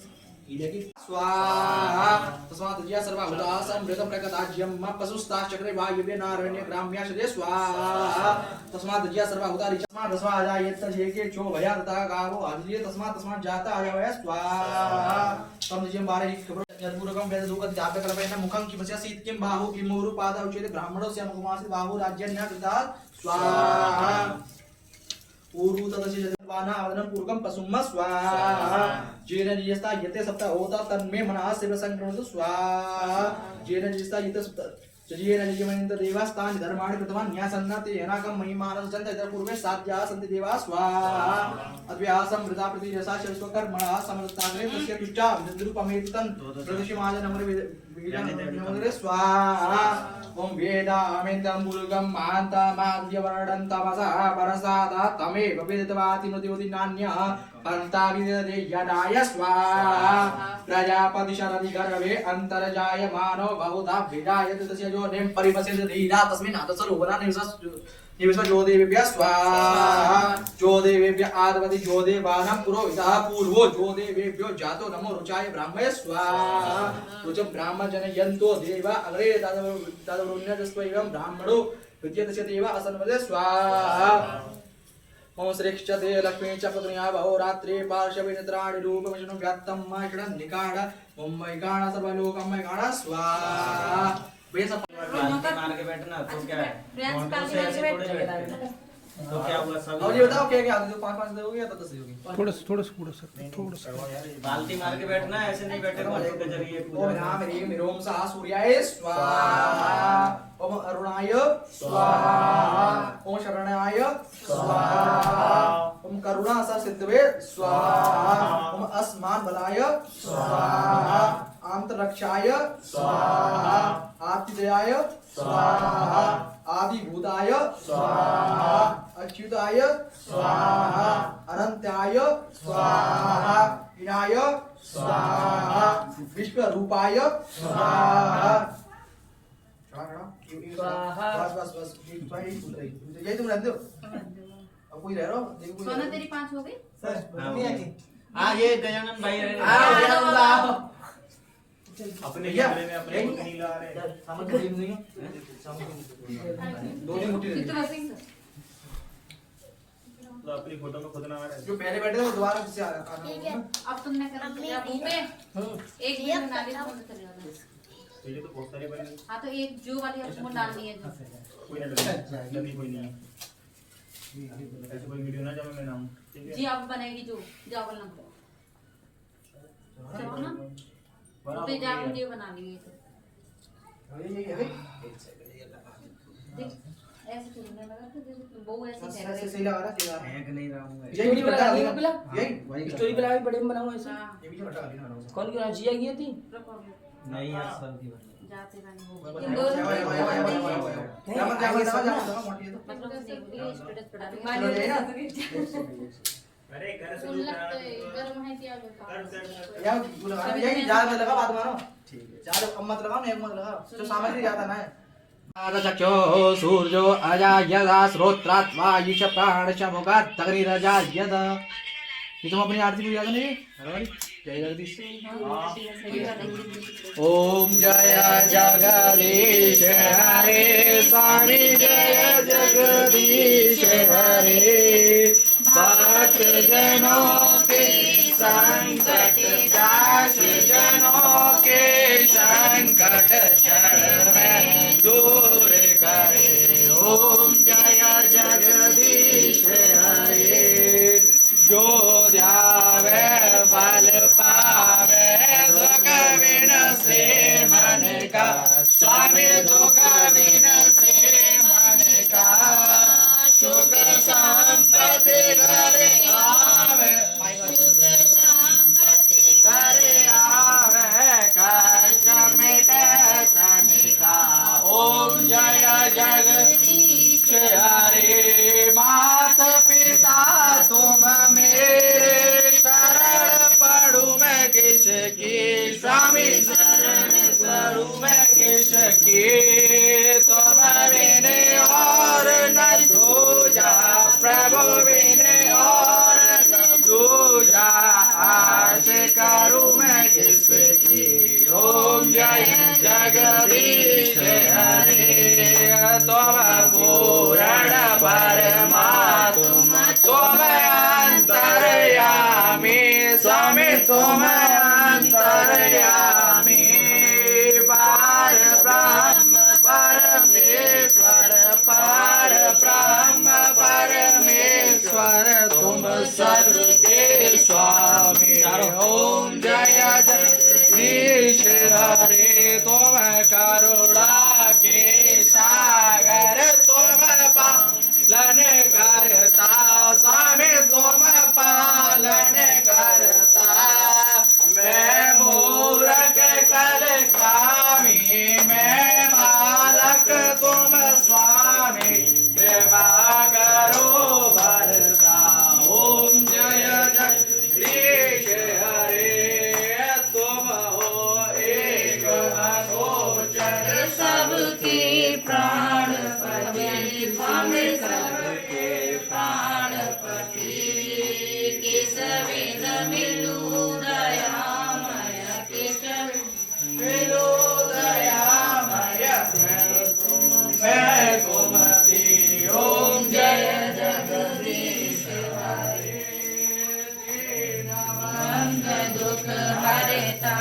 इलेकी स्वाहा तस्मात् ज्या सर्वभूता समृतं प्रकटाज्यं पशुस्ताश्चक्रे वायुव्ये नारण्य ग्राम्याशदे स्वाहा तस्मात् ज्या सर्वभूता तस्मात् स्वाहायत जेके चो भया तथा गावो आदिये तस्मात् जाता आयवय स्वाहा तम जियं बारे यद्पूर्वकं वेददूकं जाप्य कल्पयेन मुखं किमस्य सीत किं बाहु किं मूरु पाद उच्यते ब्राह्मणस्य मुखमासीत् बाहु राज्यन्य कृता स्वाहा ऊरु तदस्य जतवाना आदनं पूर्वकं पशुम स्वाहा जेन नियस्ता यते सप्त होता तन्मे मनः शिव संक्रमतु स्वाहा जेन नियस्ता यते सप्त जेन नियमनित देवास्तानि धर्माणि कृतवान् न्यासन्नते येनाकं महिमानस जन्त इतर पूर्वे साध्या सन्ति देवा स्वाहा अद्व्यासं वृथा प्रतिरसा शस्वकर्मणः समदत्ताग्रे तस्य तुष्टा निरुपमेतन् प्रदुषमाज नमरे स्वाहा ओम वेदामेन्दं बुलगं मान्तामाद्यवर्णं तमसः परसादा तमेव वेदवाति मृत्योति नान्यः पन्ताविदे यदाय स्वाहा प्रजापति शरदि गर्भे अंतर्जाय मानव बहुधा विजायते तस्य जो नेम परिपसेन धीरा तस्मिन् आदसरोवरा निवस जो देवेभ्यः स्वाहा जो देवेभ्यः आदवति जो देवानां पुरोहितः पूर्वो जो देवेभ्यो जातो नमो रुचाय ब्राह्मणे स्वाहा रुचं ब्राह्मणजनयन्तो देवा अग्रे तदवरुण्यजस्वैवं ब्राह्मणो विद्यते देवा असन्वदे स्वाहा ओम श्रेक्षते लक्ष्मी च पत्न्या बहुरात्रे पार्श्वे निद्राणि रूपमिष्णु व्यात्तं माषणं निकाड ओम मैगाण सर्वलोकं मैगाण स्वाहा मार के बैठना तो क्या है से ऐसे थोड़े बैठते तो क्या हुआ सब अब ये बताओ क्या क्या आदमी 5-5 दोगे या 10 दोगे थोड़ा सा बाल्टी मार के बैठना ऐसे नहीं बैठेगा मजे के जरिए ओम राम ह्रीं ह्रीं सा सूर्याय स्वाहा ओम अरुणाय स्वाहा ओम शरणाय स्वाहा ओम करुणा सा सिद्धवे स्वाहा ओम अस्मान बलाय स्वाहा आंतरक्षाय स्वाहा आतिथ्याय स्वाहा आदिभूताय स्वाहा अच्युताय स्वाहा अनंताय स्वाहा विनाय स्वाहा विश्वरूपाय स्वाहा बस यही तुम जानते हो अब कोई रह रहा हो सोना तेरी 5 हो गई सर हां ये गजानन भाई अपने कमरे में अपने को नहीं ला रहे सामग्री नहीं दो दिन मुट्ठी कितना सिंह तो अपनी फोटो में खुद ना आ रहे जो पहले बैठे थे वो दोबारा किसी आ रहा ठीक है अब तुमने कर दिया मुंह पे एक दिन में नाली में चले जाना ये तो बहुत सारे बने हां तो एक जो वाली हमको डालनी है जो कोई ना लगी कोई नहीं ऐसे कोई वीडियो ना जब मैं ना हूं ठीक है जी आप बनाएगी जो जावल ना चलो ना तो जावल वीडियो बना लेंगे तो ऐसे चलने लगा तो जैसे वो ऐसे कह रहा है सही लगा रहा है हैक नहीं रहा हूं यही बता देना यही स्टोरी पे लगा के बड़े में बनाऊं ऐसा हां ये भी हटा देना कौन की जिया की थी नहीं यार सब की बनी जाते रहने हो इन दो मतलब स्टेटस पड़ा अरे घर से गरम है क्या यही ज्यादा लगा बात मानो ठीक है ज्यादा कम मत लगाओ ना एक मत लगाओ जो सामग्री ज्यादा ना है आदचक्षो सूर्यो अजायदा श्रोत्रात् वायुष प्राणश मुखात् अग्निरजायद ये तुम अपनी आरती पूजा करने हरवारी जय जगदीश ओम जय जगदीश हरे स्वामी जय जगदीश हरे भक्त जनों के संकट दास जनों के संकट क्षण में दूर करे ओम जय जगदीश हरे जो ध्यावे फल पावे दुख विन से मन का स्वामी दुख विन से मन का सुख संपत्ति करे आवे करे आवे कष्ट मिटे तनिका ओम जय जगदीश हरे मात पिता तुम मेरे शरण पढ़ू मैं किसकी स्वामी शरण पढ़ू मैं किसकी तुम तुम अंतर्यामी पार ब्रह्म परमेश्वर पार ब्रह्म परमेश्वर तुम सर्व के स्वामी ओम जय जगदीश हरे तुम करुणा के सागर तुम पालन करता स्वामी तुम पालन करता मैं मूर्ख कल कामी मैं बालक तुम स्वामी कृपा करो भरता ओम जय जगदीश हरे तुम हो एक अगोचर सबके प्राणपति हम सबके प्राणपति केशवेन मिलू दयामय केशव मिलो दयामय मैं कुमति ओम जय जगदीश हरे अंग दुख हरता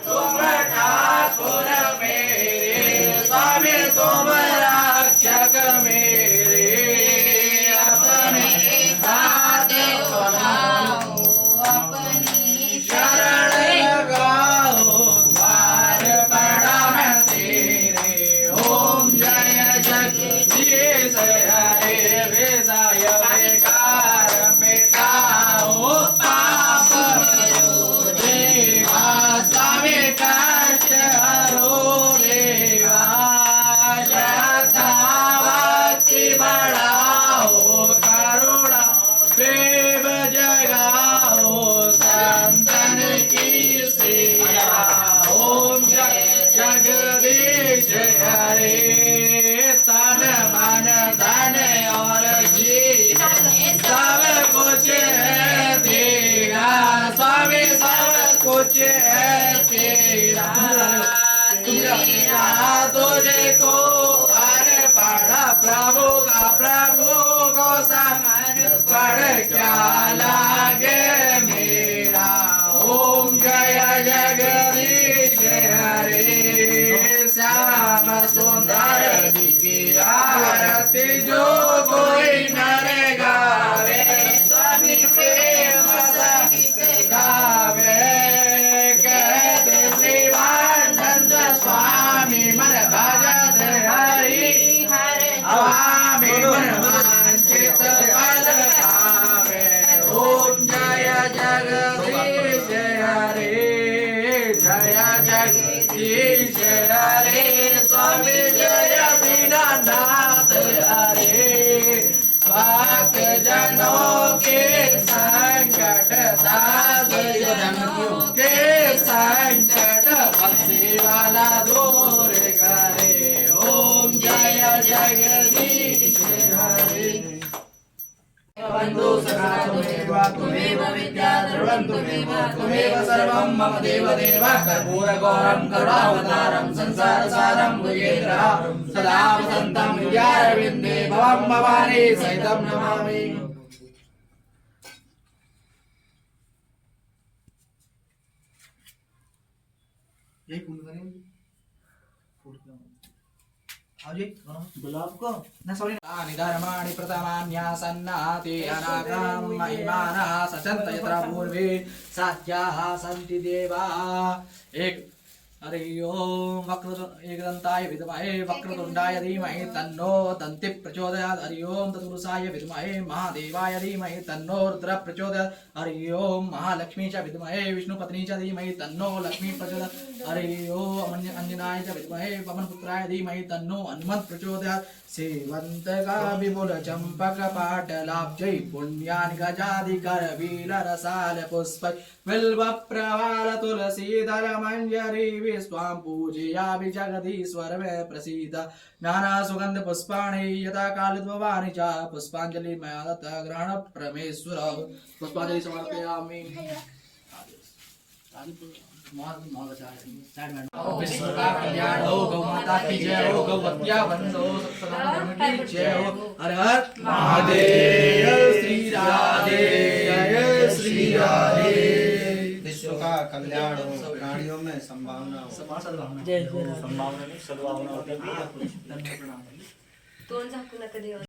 तुम ठाकुर मेरे स्वामी तुम रक्षक मेरे अपने हाथ उठाओ अपनी शरण लगाओ द्वार बड़ा मैं तेरे ओम जय जगदीश हरे विजय विकार मिटाओ पाप हरो देवा स्वामी कष्ट हरो देवा श्रद्धा भक्ति बढ़ाओ करुणा प्रेम जगाओ संतन की सेवा ओम जय जगदीश हरे तन मन धन और जी सब कुछ है तेरा स्वामी सब कुछ है तेरा तेरा तुझको अर्पण प्रभु को समर्पण क्या लागे मेरा ओम जय जगदीश हरे श्याम सुंदर जी की आरती जो कोई नर गावे स्वामी प्रेम सहित गावे कहते श्रीवानंद स्वामी मन भजत हरि स्वामी मन वांछित फल पावे ओम जय जगदीश हरे जय जगदीश हरे स्वामी जय दीनानाथ हरे भक्त जनों के संकट साधुओं के संकट बंसी वाला दूर करे ओम जय जगदीश हरे बंधु सखा त्वमेव विद्या द्रवं त्वमेव सर्वं मम देव देव कर्पूर गौरं करुणावतारं संसार सारं भुजेन्द्रं सदा वसन्तं विद्यारविन्दे भवं भवानी सहितं नमामि यही फूल करें फूल आओ जी गुलाब को ना सॉरी तानि धर्माणि प्रथमान्यासन्नाति अनागं महिमानः सचन्त यत्र पूर्वे साध्याः सन्ति देवा एक हरि ओम एकदन्ताय विद्महे वक्रतुण्डाय धीमहि तन्नो दन्ति प्रचोदयात् हरि ओम तत्पुरुषाय विद्महे महादेवाय धीमहि तन्नो रुद्र प्रचोदयात् हरि ओम महालक्ष्मी च विद्महे विष्णुपत्नी च धीमहि तन्नो लक्ष्मी प्रचोदयात् हरि ओम अंजनाय च विद्महे पवनपुत्राय धीमहि तन्नो हनुमत् प्रचोदयात् सेवन्तका विपुल चम्पक पाटलाब्जै पुण्यानि गजाधिकर वीलरसाल पुष्प बिल्व प्रवाल तुलसीधर मंजरी विश्वां पूजयामि जगदीश्वर मे प्रसीद नाना सुगंध पुष्पाणि यथा कालद्ववानि च पुष्पांजलि मया दत्त ग्रहण परमेश्वर पुष्पांजलि समर्पयामि विश्व का कल्याण हो गौ माता की जय हो गौवत्या वंदो सत्संग की जय हो हर हर महादेव श्री राधे जय श्री राधे विश्व का प्राणियों में संभावना हो। जय श्री राम। संभावना नहीं, सद्भावना होती है। तोंड झाकू नका देवा